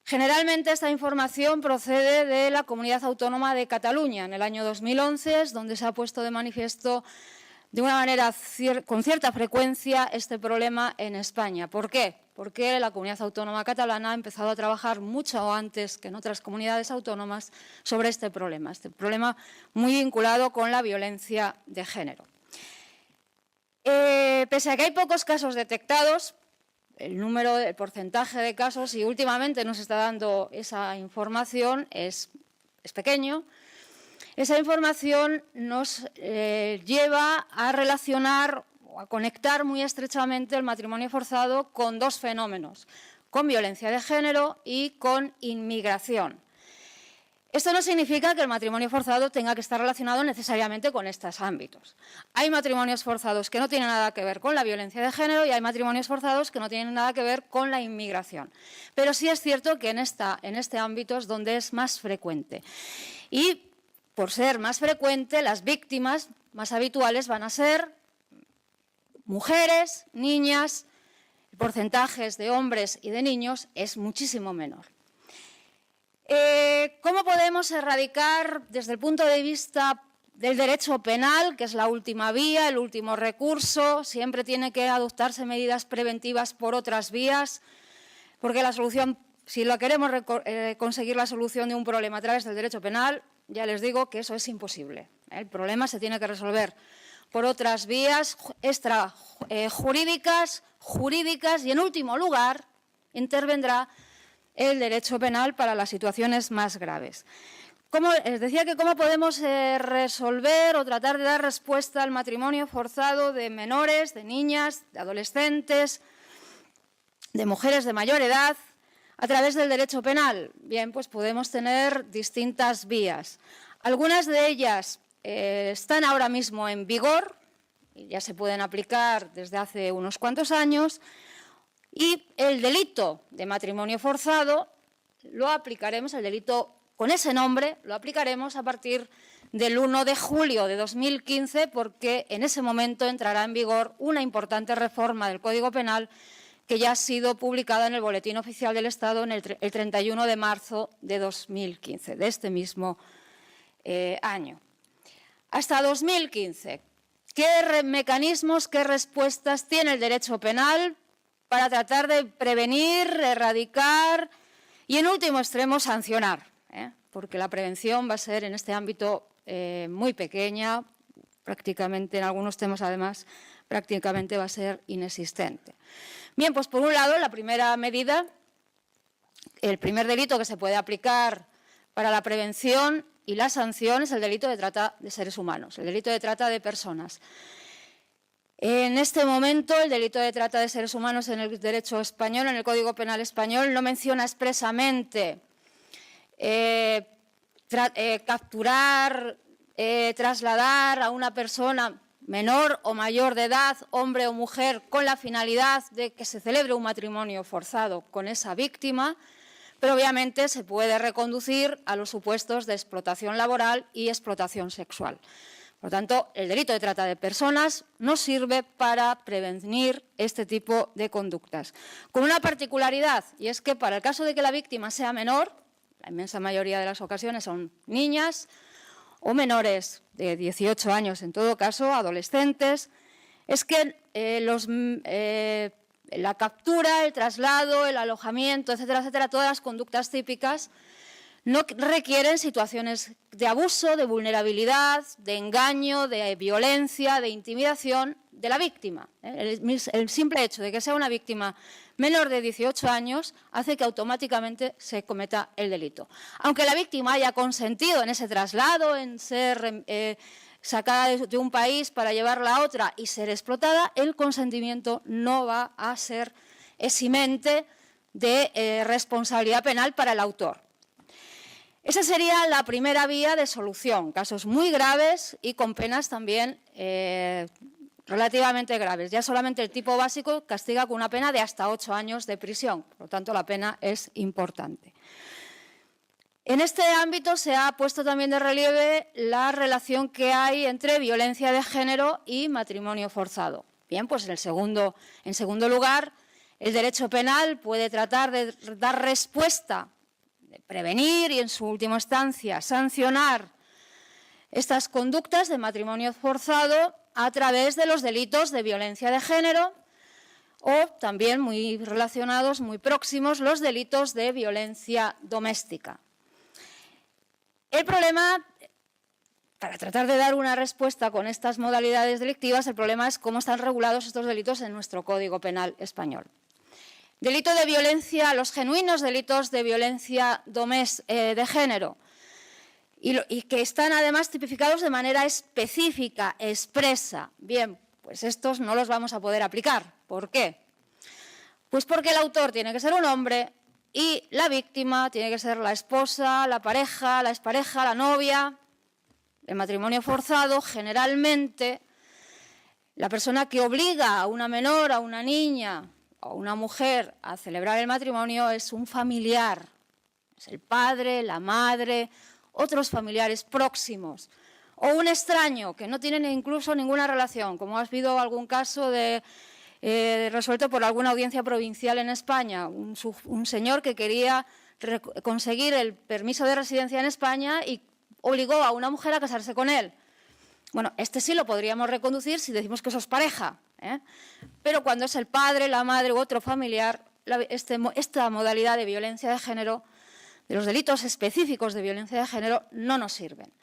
Generalmente esta información procede de la Comunidad Autónoma de Cataluña. En el año 2011 es donde se ha puesto de manifiesto de una manera con cierta frecuencia este problema en España. ¿Por qué? Porque la Comunidad Autónoma Catalana ha empezado a trabajar mucho antes que en otras comunidades autónomas sobre este problema muy vinculado con la violencia de género. Pese a que hay pocos casos detectados, el porcentaje de casos, y últimamente nos está dando esa información, es pequeño. Esa información nos lleva a relacionar o a conectar muy estrechamente el matrimonio forzado con dos fenómenos, con violencia de género y con inmigración. Esto no significa que el matrimonio forzado tenga que estar relacionado necesariamente con estos ámbitos. Hay matrimonios forzados que no tienen nada que ver con la violencia de género y hay matrimonios forzados que no tienen nada que ver con la inmigración. Pero sí es cierto que en este ámbito es donde es más frecuente. Y por ser más frecuente, las víctimas más habituales van a ser mujeres, niñas, porcentajes de hombres y de niños es muchísimo menor. ¿Cómo podemos erradicar desde el punto de vista del derecho penal, que es la última vía, el último recurso? Siempre tiene que adoptarse medidas preventivas por otras vías, porque la solución, si lo queremos conseguir la solución de un problema a través del derecho penal, ya les digo que eso es imposible. El problema se tiene que resolver por otras vías extrajurídicas, jurídicas y, en último lugar, intervendrá el derecho penal para las situaciones más graves. Les decía que cómo podemos resolver o tratar de dar respuesta al matrimonio forzado de menores, de niñas, de adolescentes, de mujeres de mayor edad, a través del derecho penal. Bien, pues podemos tener distintas vías. Algunas de ellas están ahora mismo en vigor y ya se pueden aplicar desde hace unos cuantos años. Y el delito de matrimonio forzado lo aplicaremos, el delito con ese nombre lo aplicaremos a partir del 1 de julio de 2015, porque en ese momento entrará en vigor una importante reforma del Código Penal que ya ha sido publicada en el Boletín Oficial del Estado el 31 de marzo de 2015, de este mismo año. Hasta 2015, ¿qué mecanismos, qué respuestas tiene el derecho penal para tratar de prevenir, erradicar y, en último extremo, sancionar? Porque la prevención va a ser en este ámbito muy pequeña, prácticamente en algunos temas, además, prácticamente va a ser inexistente. Bien, pues por un lado, la primera medida, el primer delito que se puede aplicar para la prevención y la sanción es el delito de trata de seres humanos, el delito de trata de personas. En este momento, el delito de trata de seres humanos en el derecho español, en el Código Penal español, no menciona expresamente capturar, trasladar a una persona menor o mayor de edad, hombre o mujer, con la finalidad de que se celebre un matrimonio forzado con esa víctima, pero obviamente se puede reconducir a los supuestos de explotación laboral y explotación sexual. Por lo tanto, el delito de trata de personas no sirve para prevenir este tipo de conductas. Con una particularidad, y es que para el caso de que la víctima sea menor, la inmensa mayoría de las ocasiones son niñas o menores de 18 años, en todo caso, adolescentes, es que la captura, el traslado, el alojamiento, etcétera, etcétera, todas las conductas típicas no requieren situaciones de abuso, de vulnerabilidad, de engaño, de violencia, de intimidación de la víctima. El simple hecho de que sea una víctima menor de 18 años hace que automáticamente se cometa el delito. Aunque la víctima haya consentido en ese traslado, en ser sacada de un país para llevarla a otra y ser explotada, el consentimiento no va a ser eximente de responsabilidad penal para el autor. Esa sería la primera vía de solución, casos muy graves y con penas también relativamente graves. Ya solamente el tipo básico castiga con una pena de hasta 8 años de prisión, por lo tanto la pena es importante. En este ámbito se ha puesto también de relieve la relación que hay entre violencia de género y matrimonio forzado. Bien, pues en segundo lugar, el derecho penal puede tratar de dar respuesta, de prevenir y, en su última instancia, sancionar estas conductas de matrimonio forzado a través de los delitos de violencia de género o también muy relacionados, muy próximos, los delitos de violencia doméstica. El problema, para tratar de dar una respuesta con estas modalidades delictivas, el problema es cómo están regulados estos delitos en nuestro Código Penal español. Delito de violencia, los genuinos delitos de violencia de género, y que están además tipificados de manera específica, expresa. Bien, pues estos no los vamos a poder aplicar. ¿Por qué? Pues porque el autor tiene que ser un hombre y la víctima tiene que ser la esposa, la pareja, la expareja, la novia. El matrimonio forzado, generalmente, la persona que obliga a una menor, a una niña o a una mujer a celebrar el matrimonio es un familiar. Es el padre, la madre, otros familiares próximos, o un extraño que no tiene incluso ninguna relación, como ha habido algún caso resuelto por alguna audiencia provincial en España, un señor que quería conseguir el permiso de residencia en España y obligó a una mujer a casarse con él. Bueno, este sí lo podríamos reconducir si decimos que eso es pareja, pero cuando es el padre, la madre u otro familiar, esta modalidad de violencia de género, de los delitos específicos de violencia de género, no nos sirven.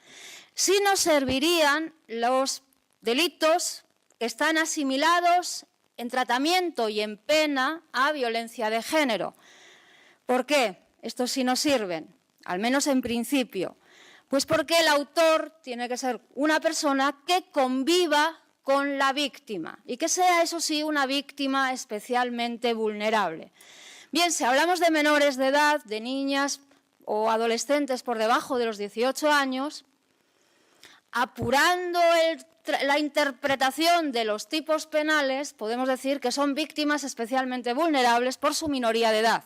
Sí nos servirían los delitos que están asimilados en tratamiento y en pena a violencia de género. ¿Por qué? Estos sí nos sirven, al menos en principio. Pues porque el autor tiene que ser una persona que conviva con la víctima y que sea, eso sí, una víctima especialmente vulnerable. Bien, si hablamos de menores de edad, de niñas o adolescentes por debajo de los 18 años, apurando la interpretación de los tipos penales, podemos decir que son víctimas especialmente vulnerables por su minoría de edad.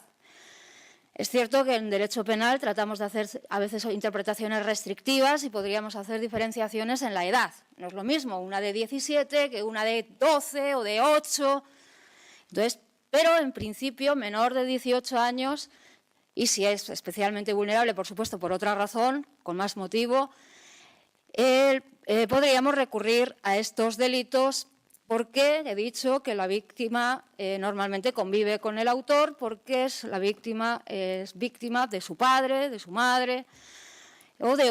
Es cierto que en derecho penal tratamos de hacer a veces interpretaciones restrictivas y podríamos hacer diferenciaciones en la edad. No es lo mismo una de 17 que una de 12 o de 8. Entonces, pero en principio menor de 18 años, y si es especialmente vulnerable, por supuesto, por otra razón, con más motivo, podríamos recurrir a estos delitos porque he dicho que la víctima normalmente convive con el autor porque la víctima es víctima de su padre, de su madre o de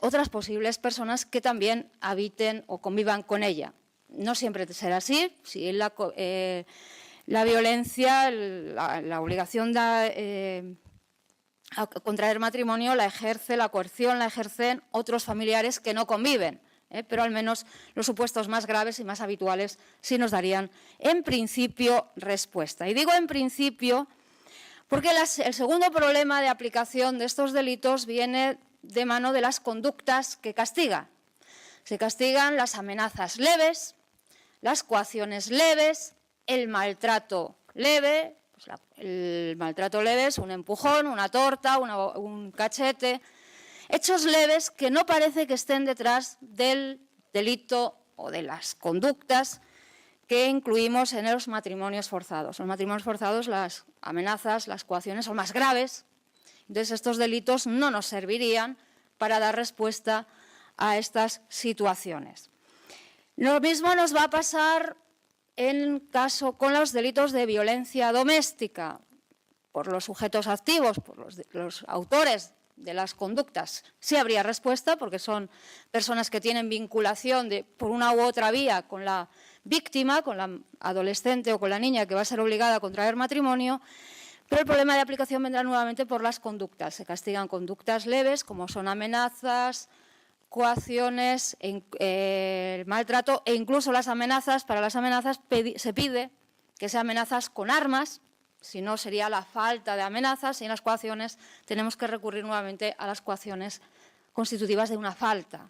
otras posibles personas que también habiten o convivan con ella. No siempre será así. Si la violencia, la obligación de a contraer matrimonio la coerción la ejercen otros familiares que no conviven, pero al menos los supuestos más graves y más habituales sí nos darían, en principio, respuesta. Y digo en principio porque el segundo problema de aplicación de estos delitos viene de mano de las conductas que castiga. Se castigan las amenazas leves, las coacciones leves, el maltrato leve. El maltrato leve es un empujón, una torta, un cachete, hechos leves que no parece que estén detrás del delito o de las conductas que incluimos en los matrimonios forzados. En los matrimonios forzados las amenazas, las coacciones son más graves, entonces estos delitos no nos servirían para dar respuesta a estas situaciones. Lo mismo nos va a pasar con los delitos de violencia doméstica, por los sujetos activos, por los autores de las conductas. Sí habría respuesta porque son personas que tienen vinculación por una u otra vía con la víctima, con la adolescente o con la niña que va a ser obligada a contraer matrimonio, pero el problema de aplicación vendrá nuevamente por las conductas. Se castigan conductas leves como son amenazas, coacciones, el maltrato e incluso las amenazas. Para las amenazas se pide que sean amenazas con armas, si no sería la falta de amenazas, y en las coacciones tenemos que recurrir nuevamente a las coacciones constitutivas de una falta.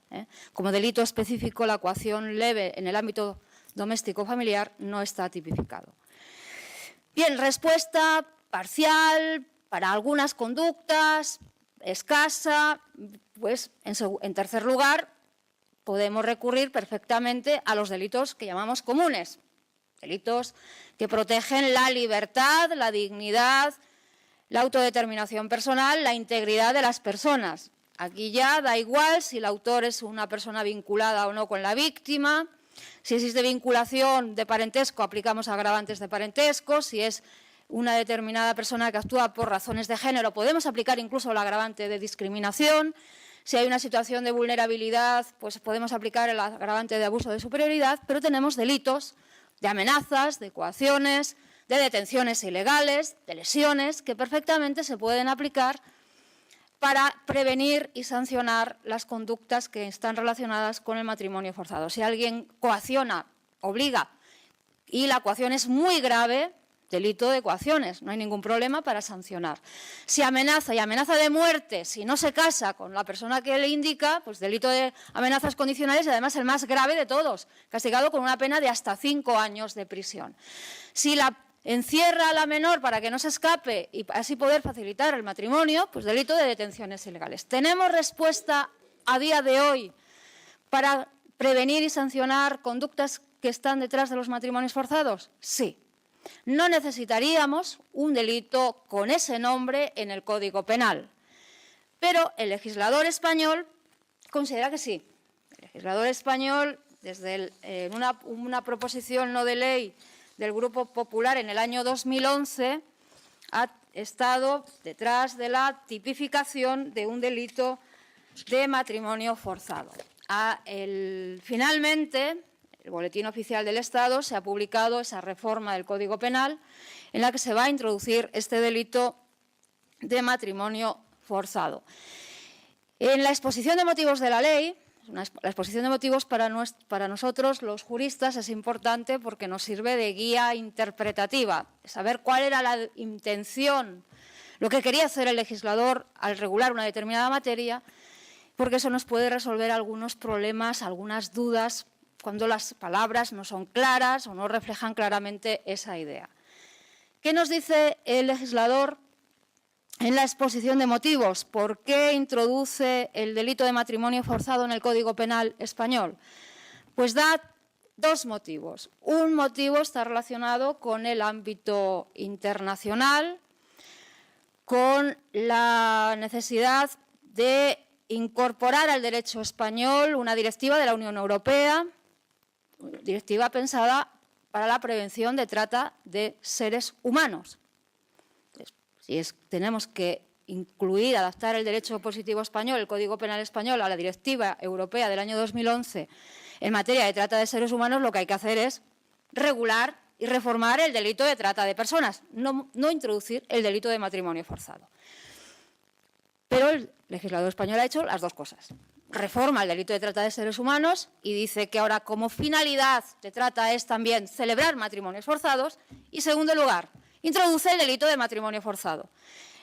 Como delito específico, la coacción leve en el ámbito doméstico familiar no está tipificado. Bien, respuesta parcial para algunas conductas, escasa. Pues, en tercer lugar, podemos recurrir perfectamente a los delitos que llamamos comunes, delitos que protegen la libertad, la dignidad, la autodeterminación personal, la integridad de las personas. Aquí ya da igual si el autor es una persona vinculada o no con la víctima. Si existe vinculación de parentesco, aplicamos agravantes de parentesco. Si es una determinada persona que actúa por razones de género, podemos aplicar incluso el agravante de discriminación. Si hay una situación de vulnerabilidad, pues podemos aplicar el agravante de abuso de superioridad, pero tenemos delitos de amenazas, de coacciones, de detenciones ilegales, de lesiones, que perfectamente se pueden aplicar para prevenir y sancionar las conductas que están relacionadas con el matrimonio forzado. Si alguien coacciona, obliga, y la coacción es muy grave, delito de coacciones, no hay ningún problema para sancionar. Si amenaza y amenaza de muerte, si no se casa con la persona que le indica, pues delito de amenazas condicionales y además el más grave de todos, castigado con una pena de hasta 5 años de prisión. Si la encierra a la menor para que no se escape y así poder facilitar el matrimonio, pues delito de detenciones ilegales. ¿Tenemos respuesta a día de hoy para prevenir y sancionar conductas que están detrás de los matrimonios forzados? Sí. No necesitaríamos un delito con ese nombre en el Código Penal, pero el legislador español considera que sí. El legislador español, desde una proposición no de ley del Grupo Popular en el año 2011, ha estado detrás de la tipificación de un delito de matrimonio forzado. Finalmente, el Boletín Oficial del Estado se ha publicado esa reforma del Código Penal en la que se va a introducir este delito de matrimonio forzado. En la exposición de motivos de la ley, la exposición de motivos para nosotros, los juristas, es importante porque nos sirve de guía interpretativa, saber cuál era la intención, lo que quería hacer el legislador al regular una determinada materia, porque eso nos puede resolver algunos problemas, algunas dudas, cuando las palabras no son claras o no reflejan claramente esa idea. ¿Qué nos dice el legislador en la exposición de motivos, ¿por qué introduce el delito de matrimonio forzado en el Código Penal español? Pues da dos motivos. Un motivo está relacionado con el ámbito internacional, con la necesidad de incorporar al derecho español una directiva de la Unión Europea, directiva pensada para la prevención de trata de seres humanos. Entonces, tenemos que incluir, adaptar el derecho positivo español, el Código Penal español, a la directiva europea del año 2011 en materia de trata de seres humanos, lo que hay que hacer es regular y reformar el delito de trata de personas, no introducir el delito de matrimonio forzado. Pero el legislador español ha hecho las dos cosas. Reforma el delito de trata de seres humanos y dice que ahora como finalidad de trata es también celebrar matrimonios forzados y, en segundo lugar, introduce el delito de matrimonio forzado.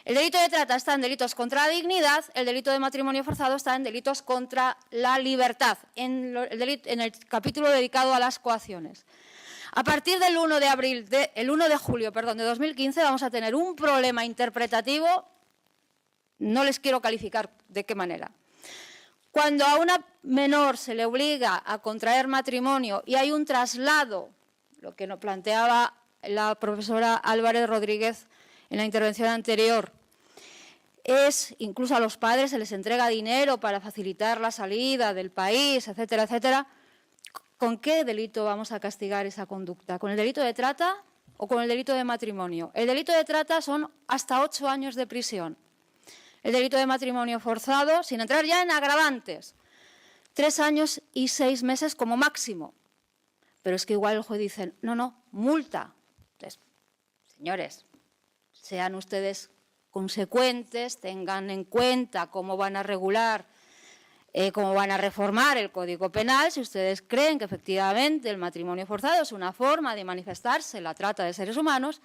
El delito de trata está en delitos contra la dignidad, el delito de matrimonio forzado está en delitos contra la libertad, en el capítulo dedicado a las coacciones. A partir del 1 de julio de 2015 vamos a tener un problema interpretativo, no les quiero calificar de qué manera. Cuando a una menor se le obliga a contraer matrimonio y hay un traslado, lo que nos planteaba la profesora Álvarez Rodríguez en la intervención anterior, es incluso a los padres se les entrega dinero para facilitar la salida del país, etcétera, etcétera. ¿Con qué delito vamos a castigar esa conducta? ¿Con el delito de trata o con el delito de matrimonio? El delito de trata son hasta 8 años de prisión. El delito de matrimonio forzado, sin entrar ya en agravantes, 3 años y 6 meses como máximo. Pero es que igual el juez dice, no, multa. Entonces, señores, sean ustedes consecuentes, tengan en cuenta cómo van a regular, cómo van a reformar el Código Penal. Si ustedes creen que efectivamente el matrimonio forzado es una forma de manifestarse la trata de seres humanos,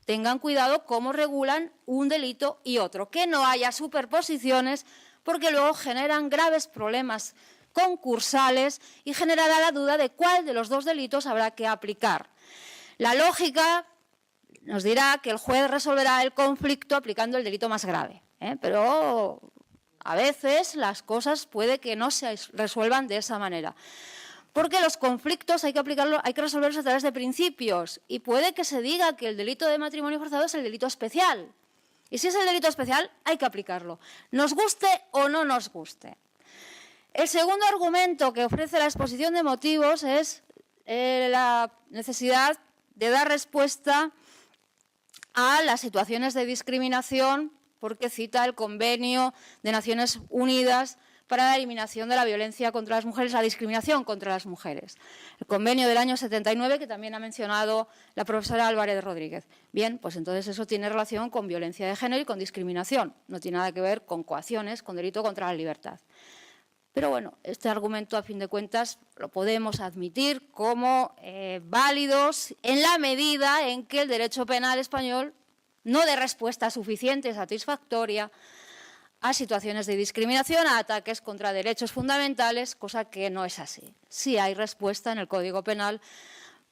tengan cuidado cómo regulan un delito y otro, que no haya superposiciones, porque luego generan graves problemas concursales y generará la duda de cuál de los dos delitos habrá que aplicar. La lógica nos dirá que el juez resolverá el conflicto aplicando el delito más grave, pero a veces las cosas puede que no se resuelvan de esa manera. Porque los conflictos hay que resolverlos a través de principios y puede que se diga que el delito de matrimonio forzado es el delito especial. Y si es el delito especial, hay que aplicarlo, nos guste o no nos guste. El segundo argumento que ofrece la exposición de motivos es la necesidad de dar respuesta a las situaciones de discriminación, porque cita el Convenio de Naciones Unidas para la eliminación de la violencia contra las mujeres, la discriminación contra las mujeres. El convenio del año 79, que también ha mencionado la profesora Álvarez Rodríguez. Bien, pues entonces eso tiene relación con violencia de género y con discriminación. No tiene nada que ver con coacciones, con delito contra la libertad. Pero bueno, este argumento, a fin de cuentas, lo podemos admitir como válidos en la medida en que el derecho penal español no dé respuesta suficiente, satisfactoria, a situaciones de discriminación, a ataques contra derechos fundamentales, cosa que no es así. Sí hay respuesta en el Código Penal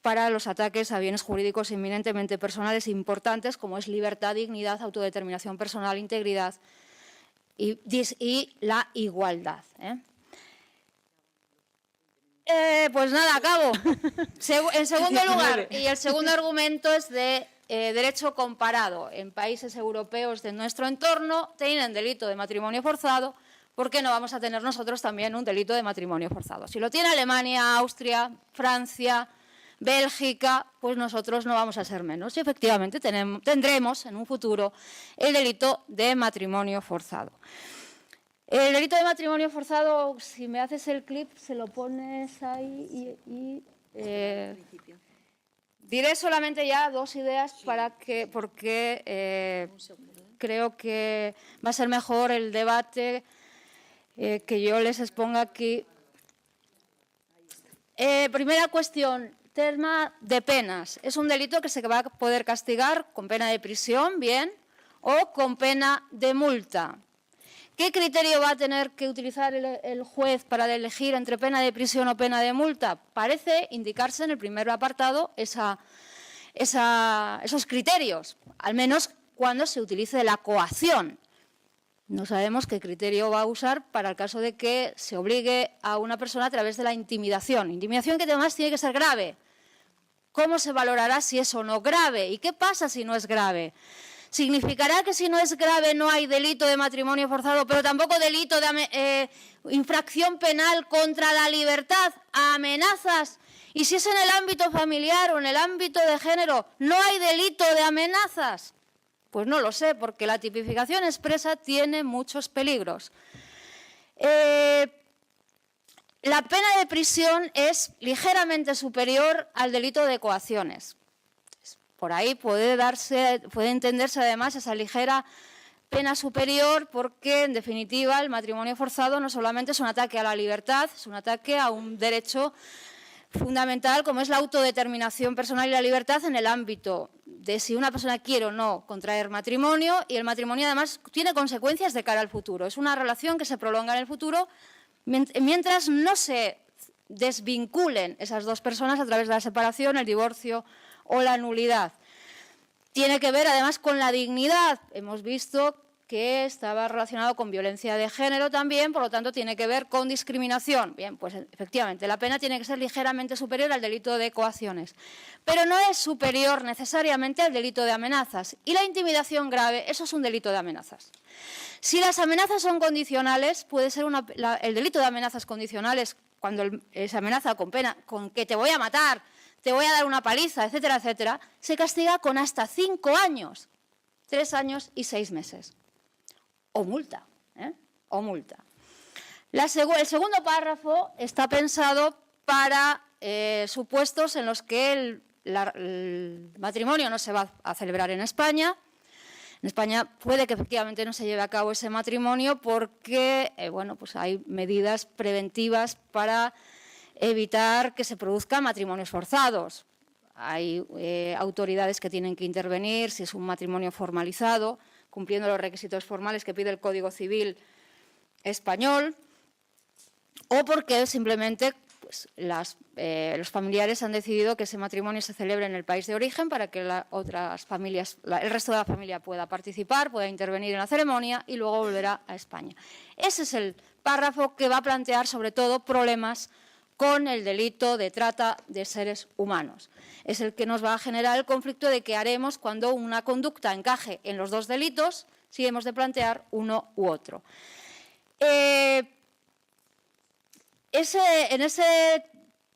para los ataques a bienes jurídicos inminentemente personales importantes, como es libertad, dignidad, autodeterminación personal, integridad y la igualdad. Pues nada, acabo. En segundo lugar, y el segundo argumento es de derecho comparado. En países europeos de nuestro entorno tienen delito de matrimonio forzado, ¿por qué no vamos a tener nosotros también un delito de matrimonio forzado? Si lo tiene Alemania, Austria, Francia, Bélgica, pues nosotros no vamos a ser menos. Y efectivamente tendremos en un futuro el delito de matrimonio forzado. El delito de matrimonio forzado, si me haces el clip, se lo pones ahí diré solamente ya 2 ideas porque creo que va a ser mejor el debate que yo les exponga aquí. Primera cuestión, tema de penas. Es un delito que se va a poder castigar con pena de prisión, bien, o con pena de multa. ¿Qué criterio va a tener que utilizar el juez para elegir entre pena de prisión o pena de multa? Parece indicarse en el primer apartado esos criterios, al menos cuando se utilice la coacción. No sabemos qué criterio va a usar para el caso de que se obligue a una persona a través de la intimidación. Intimidación que además tiene que ser grave. ¿Cómo se valorará si es o no grave? ¿Y qué pasa si no es grave? ¿Significará que si no es grave no hay delito de matrimonio forzado, pero tampoco delito de infracción penal contra la libertad, amenazas? Y si es en el ámbito familiar o en el ámbito de género, ¿no hay delito de amenazas? Pues no lo sé, porque la tipificación expresa tiene muchos peligros. La pena de prisión es ligeramente superior al delito de coacciones. Por ahí puede entenderse además esa ligera pena superior porque, en definitiva, el matrimonio forzado no solamente es un ataque a la libertad, es un ataque a un derecho fundamental como es la autodeterminación personal y la libertad en el ámbito de si una persona quiere o no contraer matrimonio, y el matrimonio además tiene consecuencias de cara al futuro. Es una relación que se prolonga en el futuro mientras no se desvinculen esas dos personas a través de la separación, el divorcio o la nulidad. Tiene que ver además con la dignidad. Hemos visto que estaba relacionado con violencia de género también, por lo tanto tiene que ver con discriminación. Bien, pues efectivamente la pena tiene que ser ligeramente superior al delito de coacciones, pero no es superior necesariamente al delito de amenazas. Y la intimidación grave, eso es un delito de amenazas. Si las amenazas son condicionales, puede ser el delito de amenazas condicionales, cuando se amenaza con pena, con que te voy a matar, te voy a dar una paliza, etcétera, etcétera, se castiga con hasta 5 años, 3 años y 6 meses. O multa, o multa. El segundo párrafo está pensado para supuestos en los que el matrimonio no se va a celebrar en España. En España puede que efectivamente no se lleve a cabo ese matrimonio porque pues hay medidas preventivas para evitar que se produzcan matrimonios forzados. Hay autoridades que tienen que intervenir si es un matrimonio formalizado, cumpliendo los requisitos formales que pide el Código Civil español, o porque simplemente pues, los familiares han decidido que ese matrimonio se celebre en el país de origen para que otras familias, el resto de la familia pueda participar, pueda intervenir en la ceremonia y luego volverá a España. Ese es el párrafo que va a plantear sobre todo problemas con el delito de trata de seres humanos. Es el que nos va a generar el conflicto de qué haremos cuando una conducta encaje en los dos delitos, si hemos de plantear uno u otro. En ese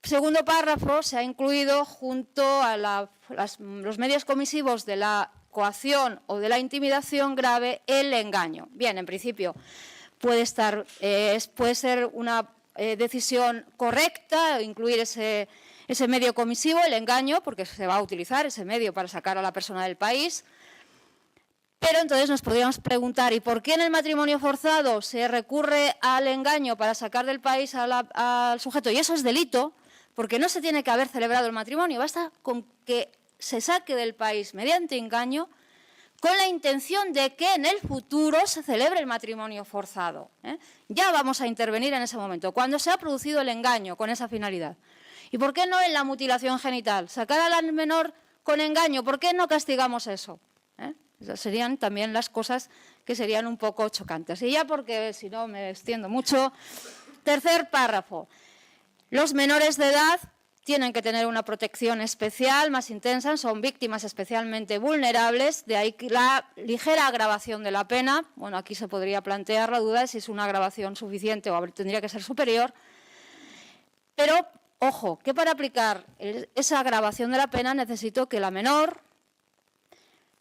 segundo párrafo se ha incluido junto a los medios comisivos de la coacción o de la intimidación grave el engaño. Bien, en principio puede ser una decisión correcta, incluir ese medio comisivo, el engaño, porque se va a utilizar ese medio para sacar a la persona del país. Pero entonces nos podríamos preguntar, ¿y por qué en el matrimonio forzado se recurre al engaño para sacar del país al sujeto? Y eso es delito, porque no se tiene que haber celebrado el matrimonio, basta con que se saque del país mediante engaño con la intención de que en el futuro se celebre el matrimonio forzado. Ya vamos a intervenir en ese momento, cuando se ha producido el engaño con esa finalidad. ¿Y por qué no en la mutilación genital? Sacar al menor con engaño, ¿por qué no castigamos eso? Esas serían también las cosas que serían un poco chocantes. Y ya porque si no me extiendo mucho, tercer párrafo. Los menores de edad tienen que tener una protección especial, más intensa, son víctimas especialmente vulnerables, de ahí la ligera agravación de la pena. Bueno, aquí se podría plantear la duda de si es una agravación suficiente o tendría que ser superior. Pero, ojo, que para aplicar esa agravación de la pena necesito que la menor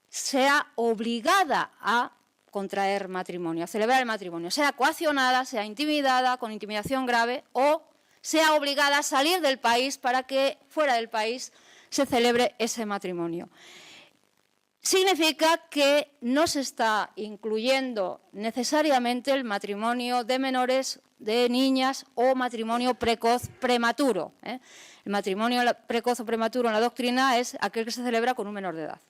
sea obligada a contraer matrimonio, a celebrar el matrimonio, sea coaccionada, sea intimidada, con intimidación grave o sea obligada a salir del país para que fuera del país se celebre ese matrimonio. Significa que no se está incluyendo necesariamente el matrimonio de menores, de niñas o matrimonio precoz prematuro. El matrimonio precoz o prematuro en la doctrina es aquel que se celebra con un menor de edad.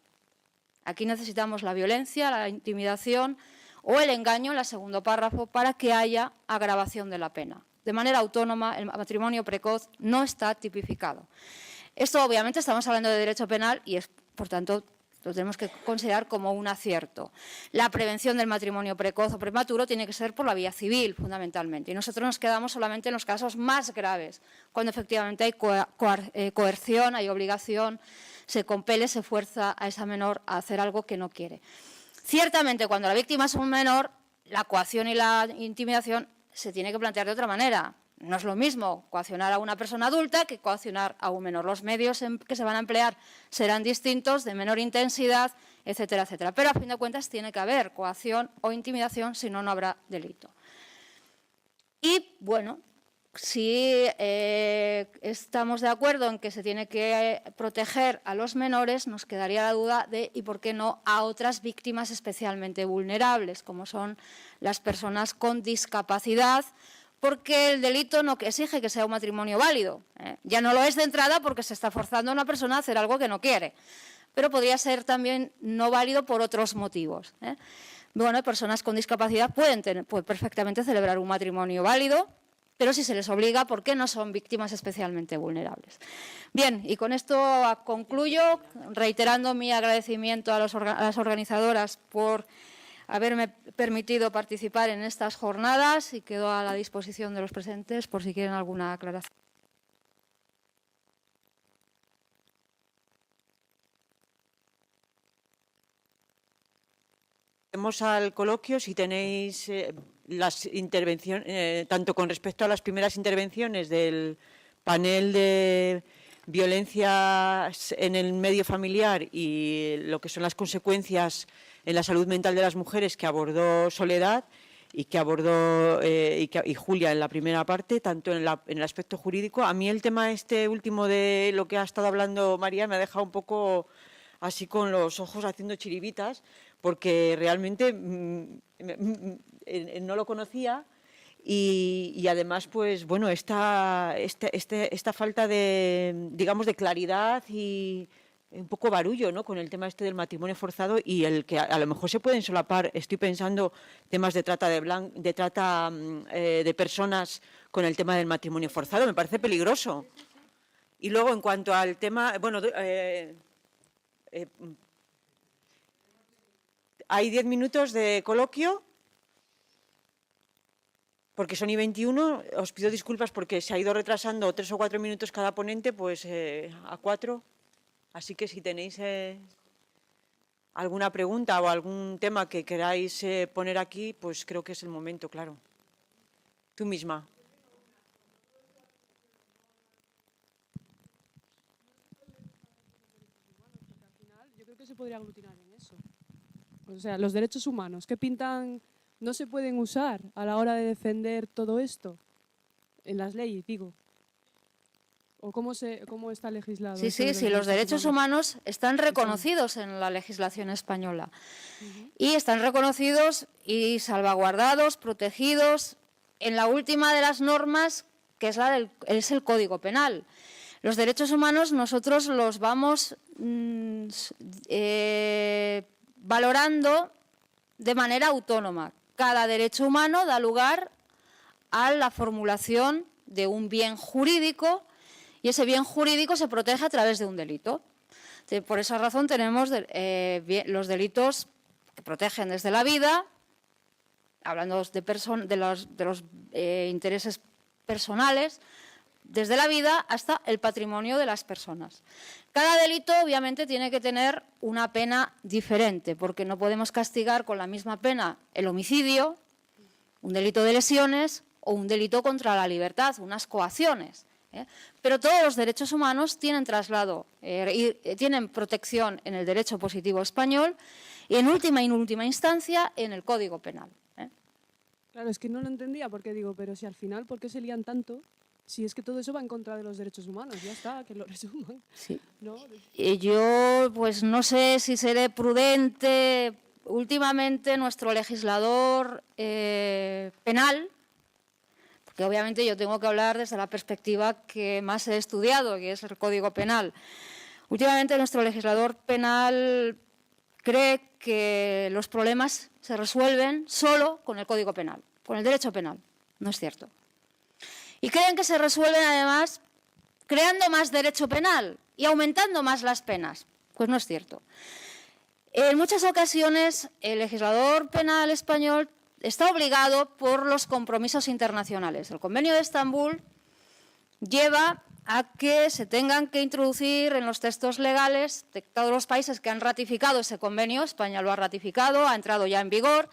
Aquí necesitamos la violencia, la intimidación o el engaño en el segundo párrafo para que haya agravación de la pena. De manera autónoma, el matrimonio precoz no está tipificado. Esto, obviamente, estamos hablando de derecho penal y es, por tanto, Lo tenemos que considerar como un acierto. La prevención del matrimonio precoz o prematuro tiene que ser por la vía civil, fundamentalmente. Y nosotros nos quedamos solamente en los casos más graves, cuando efectivamente hay coerción, hay obligación, se compele, se fuerza a esa menor a hacer algo que no quiere. Ciertamente, cuando la víctima es un menor, la coacción y la intimidación se tiene que plantear de otra manera. No es lo mismo coaccionar a una persona adulta que coaccionar a un menor. Los medios que se van a emplear serán distintos, de menor intensidad, etcétera, etcétera. Pero a fin de cuentas tiene que haber coacción o intimidación, si no, no habrá delito. Y bueno, si estamos de acuerdo en que se tiene que proteger a los menores, nos quedaría la duda de ¿y por qué no a otras víctimas especialmente vulnerables, como son las personas con discapacidad? Porque el delito no exige que sea un matrimonio válido. Ya no lo es de entrada porque se está forzando a una persona a hacer algo que no quiere, pero podría ser también no válido por otros motivos. Bueno, personas con discapacidad pueden perfectamente celebrar un matrimonio válido, pero si se les obliga, ¿por qué no son víctimas especialmente vulnerables? Bien, y con esto concluyo, reiterando mi agradecimiento a las organizadoras por haberme permitido participar en estas jornadas y quedo a la disposición de los presentes por si quieren alguna aclaración. Vamos al coloquio, si tenéis las intervenciones, tanto con respecto a las primeras intervenciones del panel de violencias en el medio familiar y lo que son las consecuencias en la salud mental de las mujeres que abordó Soledad y que abordó y Julia en la primera parte, tanto en el aspecto jurídico. A mí el tema este último de lo que ha estado hablando María me ha dejado un poco así con los ojos haciendo chiribitas, porque realmente no lo conocía y además, pues bueno, esta falta de, digamos, de claridad y un poco barullo, ¿no?, con el tema este del matrimonio forzado y el que a lo mejor se pueden solapar, estoy pensando, temas de trata de personas con el tema del matrimonio forzado. Me parece peligroso. Y luego, en cuanto al tema, bueno, hay 10 minutos de coloquio, porque son y 21. Os pido disculpas porque se ha ido retrasando 3 o 4 minutos cada ponente, pues a 4. Así que si tenéis alguna pregunta o algún tema que queráis poner aquí, pues creo que es el momento, claro. Tú misma. Yo creo que se podría aglutinar en eso. O sea, los derechos humanos, ¿qué pintan? No se pueden usar a la hora de defender todo esto en las leyes, digo. ¿O cómo está legislado? Sí, los derechos humanos están reconocidos en la legislación española. Y están reconocidos y salvaguardados, protegidos en la última de las normas, que es el Código Penal. Los derechos humanos nosotros los vamos valorando de manera autónoma. Cada derecho humano da lugar a la formulación de un bien jurídico y ese bien jurídico se protege a través de un delito. Por esa razón tenemos los delitos que protegen desde la vida, hablando de los intereses personales, desde la vida hasta el patrimonio de las personas. Cada delito obviamente tiene que tener una pena diferente, porque no podemos castigar con la misma pena el homicidio, un delito de lesiones o un delito contra la libertad, unas coacciones. Pero todos los derechos humanos tienen traslado y tienen protección en el derecho positivo español y en última instancia en el Código Penal. Claro, es que no lo entendía porque digo, pero si al final, ¿por qué se lían tanto? Si es que todo eso va en contra de los derechos humanos, ya está, que lo resuman. Sí. ¿No? Yo, pues no sé si seré prudente. Últimamente nuestro legislador penal, porque obviamente yo tengo que hablar desde la perspectiva que más he estudiado, que es el Código Penal. Últimamente nuestro legislador penal cree que los problemas se resuelven solo con el Código Penal, con el derecho penal. No es cierto. Y creen que se resuelven además creando más derecho penal y aumentando más las penas. Pues no es cierto. En muchas ocasiones el legislador penal español está obligado por los compromisos internacionales. El Convenio de Estambul lleva a que se tengan que introducir en los textos legales de todos los países que han ratificado ese convenio, España lo ha ratificado, ha entrado ya en vigor,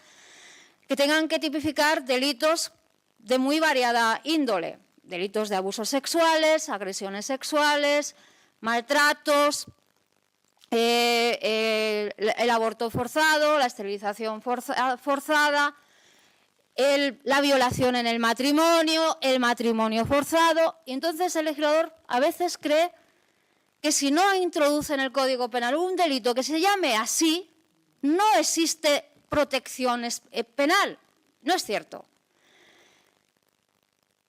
que tengan que tipificar delitos de muy variada índole, delitos de abusos sexuales, agresiones sexuales, maltratos, el aborto forzado, la esterilización forzada, la violación en el matrimonio forzado. Y entonces el legislador a veces cree que si no introduce en el Código Penal un delito que se llame así, no existe protección penal. No es cierto.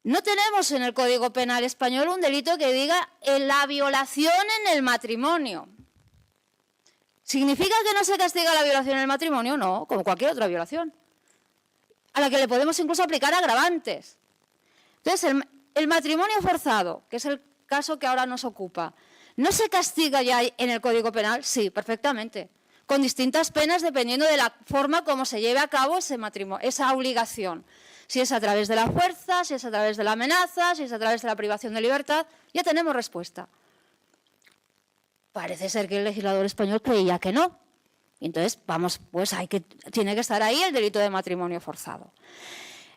No tenemos en el Código Penal español un delito que diga la violación en el matrimonio. ¿Significa que no se castiga la violación en el matrimonio? No, como cualquier otra violación, a la que le podemos incluso aplicar agravantes. Entonces, el matrimonio forzado, que es el caso que ahora nos ocupa, ¿no se castiga ya en el Código Penal? Sí, perfectamente, con distintas penas dependiendo de la forma como se lleve a cabo esa obligación. Si es a través de la fuerza, si es a través de la amenaza, si es a través de la privación de libertad, ya tenemos respuesta. Parece ser que el legislador español creía que no. Entonces, pues tiene que estar ahí el delito de matrimonio forzado.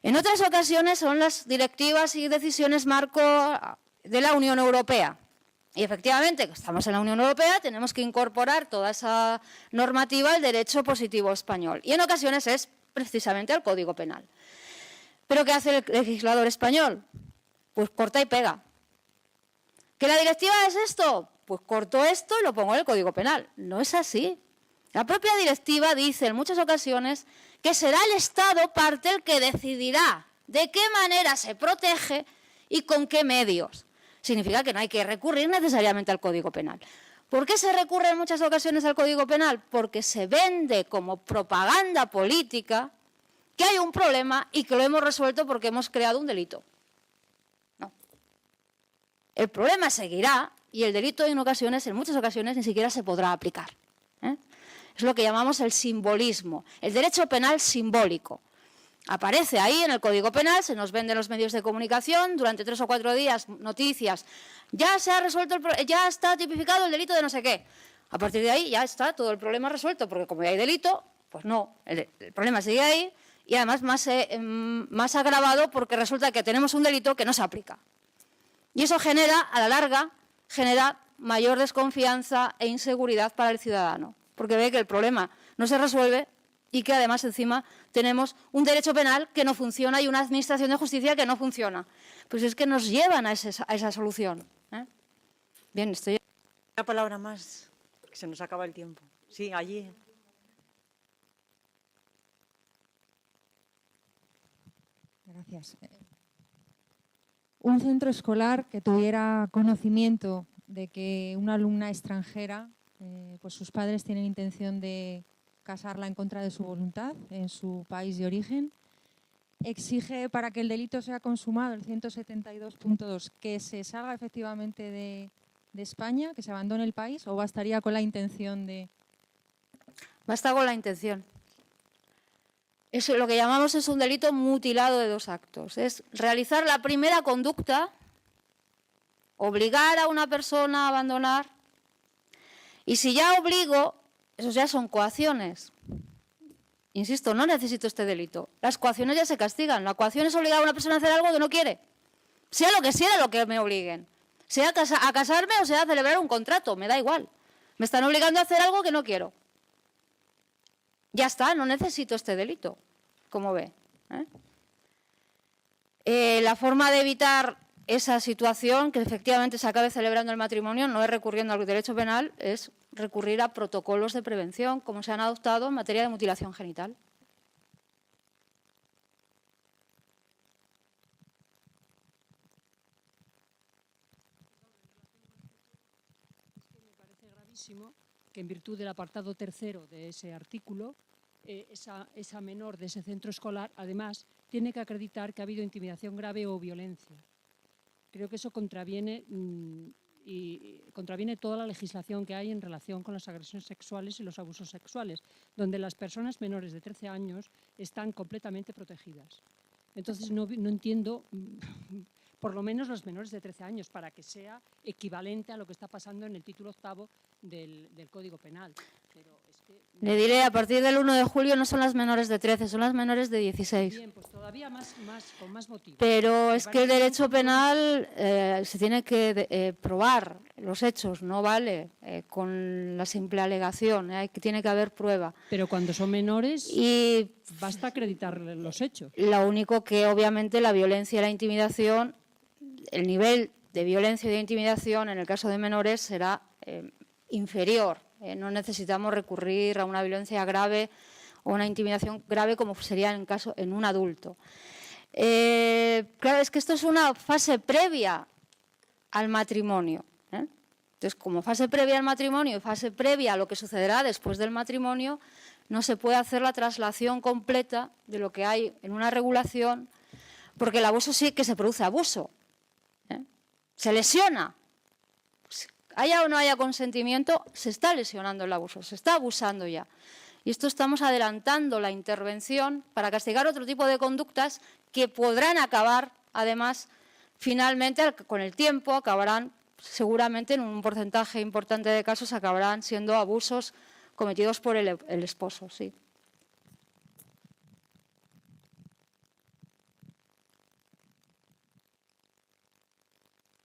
En otras ocasiones son las directivas y decisiones marco de la Unión Europea. Y efectivamente, estamos en la Unión Europea, tenemos que incorporar toda esa normativa al derecho positivo español. Y en ocasiones es precisamente al Código Penal. ¿Pero qué hace el legislador español? Pues corta y pega. ¿Que la directiva es esto? Pues corto esto y lo pongo en el Código Penal. No es así. La propia directiva dice en muchas ocasiones que será el Estado parte el que decidirá de qué manera se protege y con qué medios. Significa que no hay que recurrir necesariamente al Código Penal. ¿Por qué se recurre en muchas ocasiones al Código Penal? Porque se vende como propaganda política que hay un problema y que lo hemos resuelto porque hemos creado un delito. No. El problema seguirá y el delito en muchas ocasiones, ni siquiera se podrá aplicar. Es lo que llamamos el simbolismo, el derecho penal simbólico. Aparece ahí en el Código Penal, se nos vende en los medios de comunicación, durante 3 o 4 días, noticias, ya se ha resuelto, ya está tipificado el delito de no sé qué. A partir de ahí ya está todo el problema resuelto, porque como ya hay delito, pues no, el problema sigue ahí y además más agravado porque resulta que tenemos un delito que no se aplica. Y eso genera, a la larga, mayor desconfianza e inseguridad para el ciudadano, porque ve que el problema no se resuelve y que además encima tenemos un derecho penal que no funciona y una administración de justicia que no funciona. Pues es que nos llevan a esa solución. Bien, estoy... Una palabra más, que se nos acaba el tiempo. Sí, allí. Gracias. Un centro escolar que tuviera conocimiento de que una alumna extranjera, pues sus padres tienen intención de casarla en contra de su voluntad en su país de origen, exige para que el delito sea consumado, el 172.2, que se salga efectivamente de España, que se abandone el país, o bastaría con la intención de...? Basta con la intención. Eso, lo que llamamos es un delito mutilado de 2 actos. Es realizar la primera conducta, obligar a una persona a abandonar, y si ya obligo, esos ya son coacciones. Insisto, no necesito este delito. Las coacciones ya se castigan. La coacción es obligar a una persona a hacer algo que no quiere. Sea lo que me obliguen. Sea a casarme o sea a celebrar un contrato, me da igual. Me están obligando a hacer algo que no quiero. Ya está, no necesito este delito, como ve. La forma de evitar esa situación, que efectivamente se acabe celebrando el matrimonio, no es recurriendo al derecho penal, es recurrir a protocolos de prevención, como se han adoptado en materia de mutilación genital. Me parece gravísimo que en virtud del apartado 3º de ese artículo, esa menor de ese centro escolar, además, tiene que acreditar que ha habido intimidación grave o violencia. Creo que eso contraviene y contraviene toda la legislación que hay en relación con las agresiones sexuales y los abusos sexuales, donde las personas menores de 13 años están completamente protegidas. Entonces no entiendo, por lo menos los menores de 13 años, para que sea equivalente a lo que está pasando en el título 8º del Código Penal. Pero es que... Le diré, a partir del 1 de julio no son las menores de 13, son las menores de 16. Bien, pues todavía con más motivo. Pero es que el derecho penal se tiene que probar los hechos, no vale con la simple alegación, tiene que haber prueba. Pero cuando son menores, Y basta acreditar los hechos. lo único que obviamente la violencia y la intimidación, el nivel de violencia y de intimidación en el caso de menores será inferior. No necesitamos recurrir a una violencia grave o una intimidación grave como sería en un adulto. Claro, es que esto es una fase previa al matrimonio. Entonces, como fase previa al matrimonio y fase previa a lo que sucederá después del matrimonio, no se puede hacer la traslación completa de lo que hay en una regulación, porque el abuso sí que se produce abuso. Se lesiona. Haya o no haya consentimiento, se está lesionando el abuso, se está abusando ya. Y esto estamos adelantando la intervención para castigar otro tipo de conductas que podrán acabar, además, finalmente, con el tiempo, acabarán, seguramente en un porcentaje importante de casos, acabarán siendo abusos cometidos por el esposo, sí.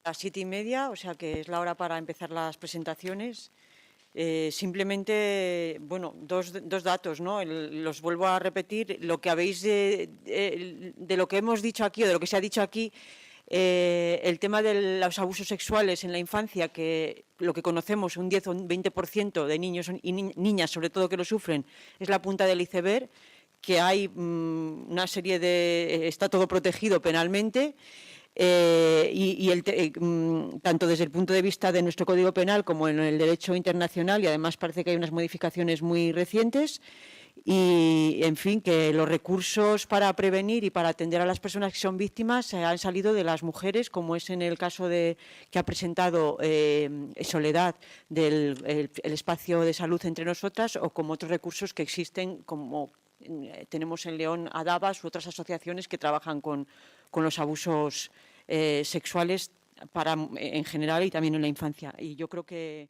Las 7:30, o sea que es la hora para empezar las presentaciones. Simplemente, bueno, dos datos, ¿no? Los vuelvo a repetir. Lo que habéis de lo que hemos dicho aquí o de lo que se ha dicho aquí, el tema de los abusos sexuales en la infancia, que lo que conocemos, un 10 o un 20% de niños y niñas, sobre todo, que lo sufren, es la punta del iceberg, que hay una serie de... está todo protegido penalmente. Tanto desde el punto de vista de nuestro Código Penal como en el derecho internacional, y además parece que hay unas modificaciones muy recientes, y en fin, que los recursos para prevenir y para atender a las personas que son víctimas han salido de las mujeres, como es en el caso que ha presentado Soledad del el espacio de salud entre nosotras, o como otros recursos que existen, como tenemos en León ADABAS u otras asociaciones que trabajan con los abusos sexuales en general y también en la infancia. Y yo creo que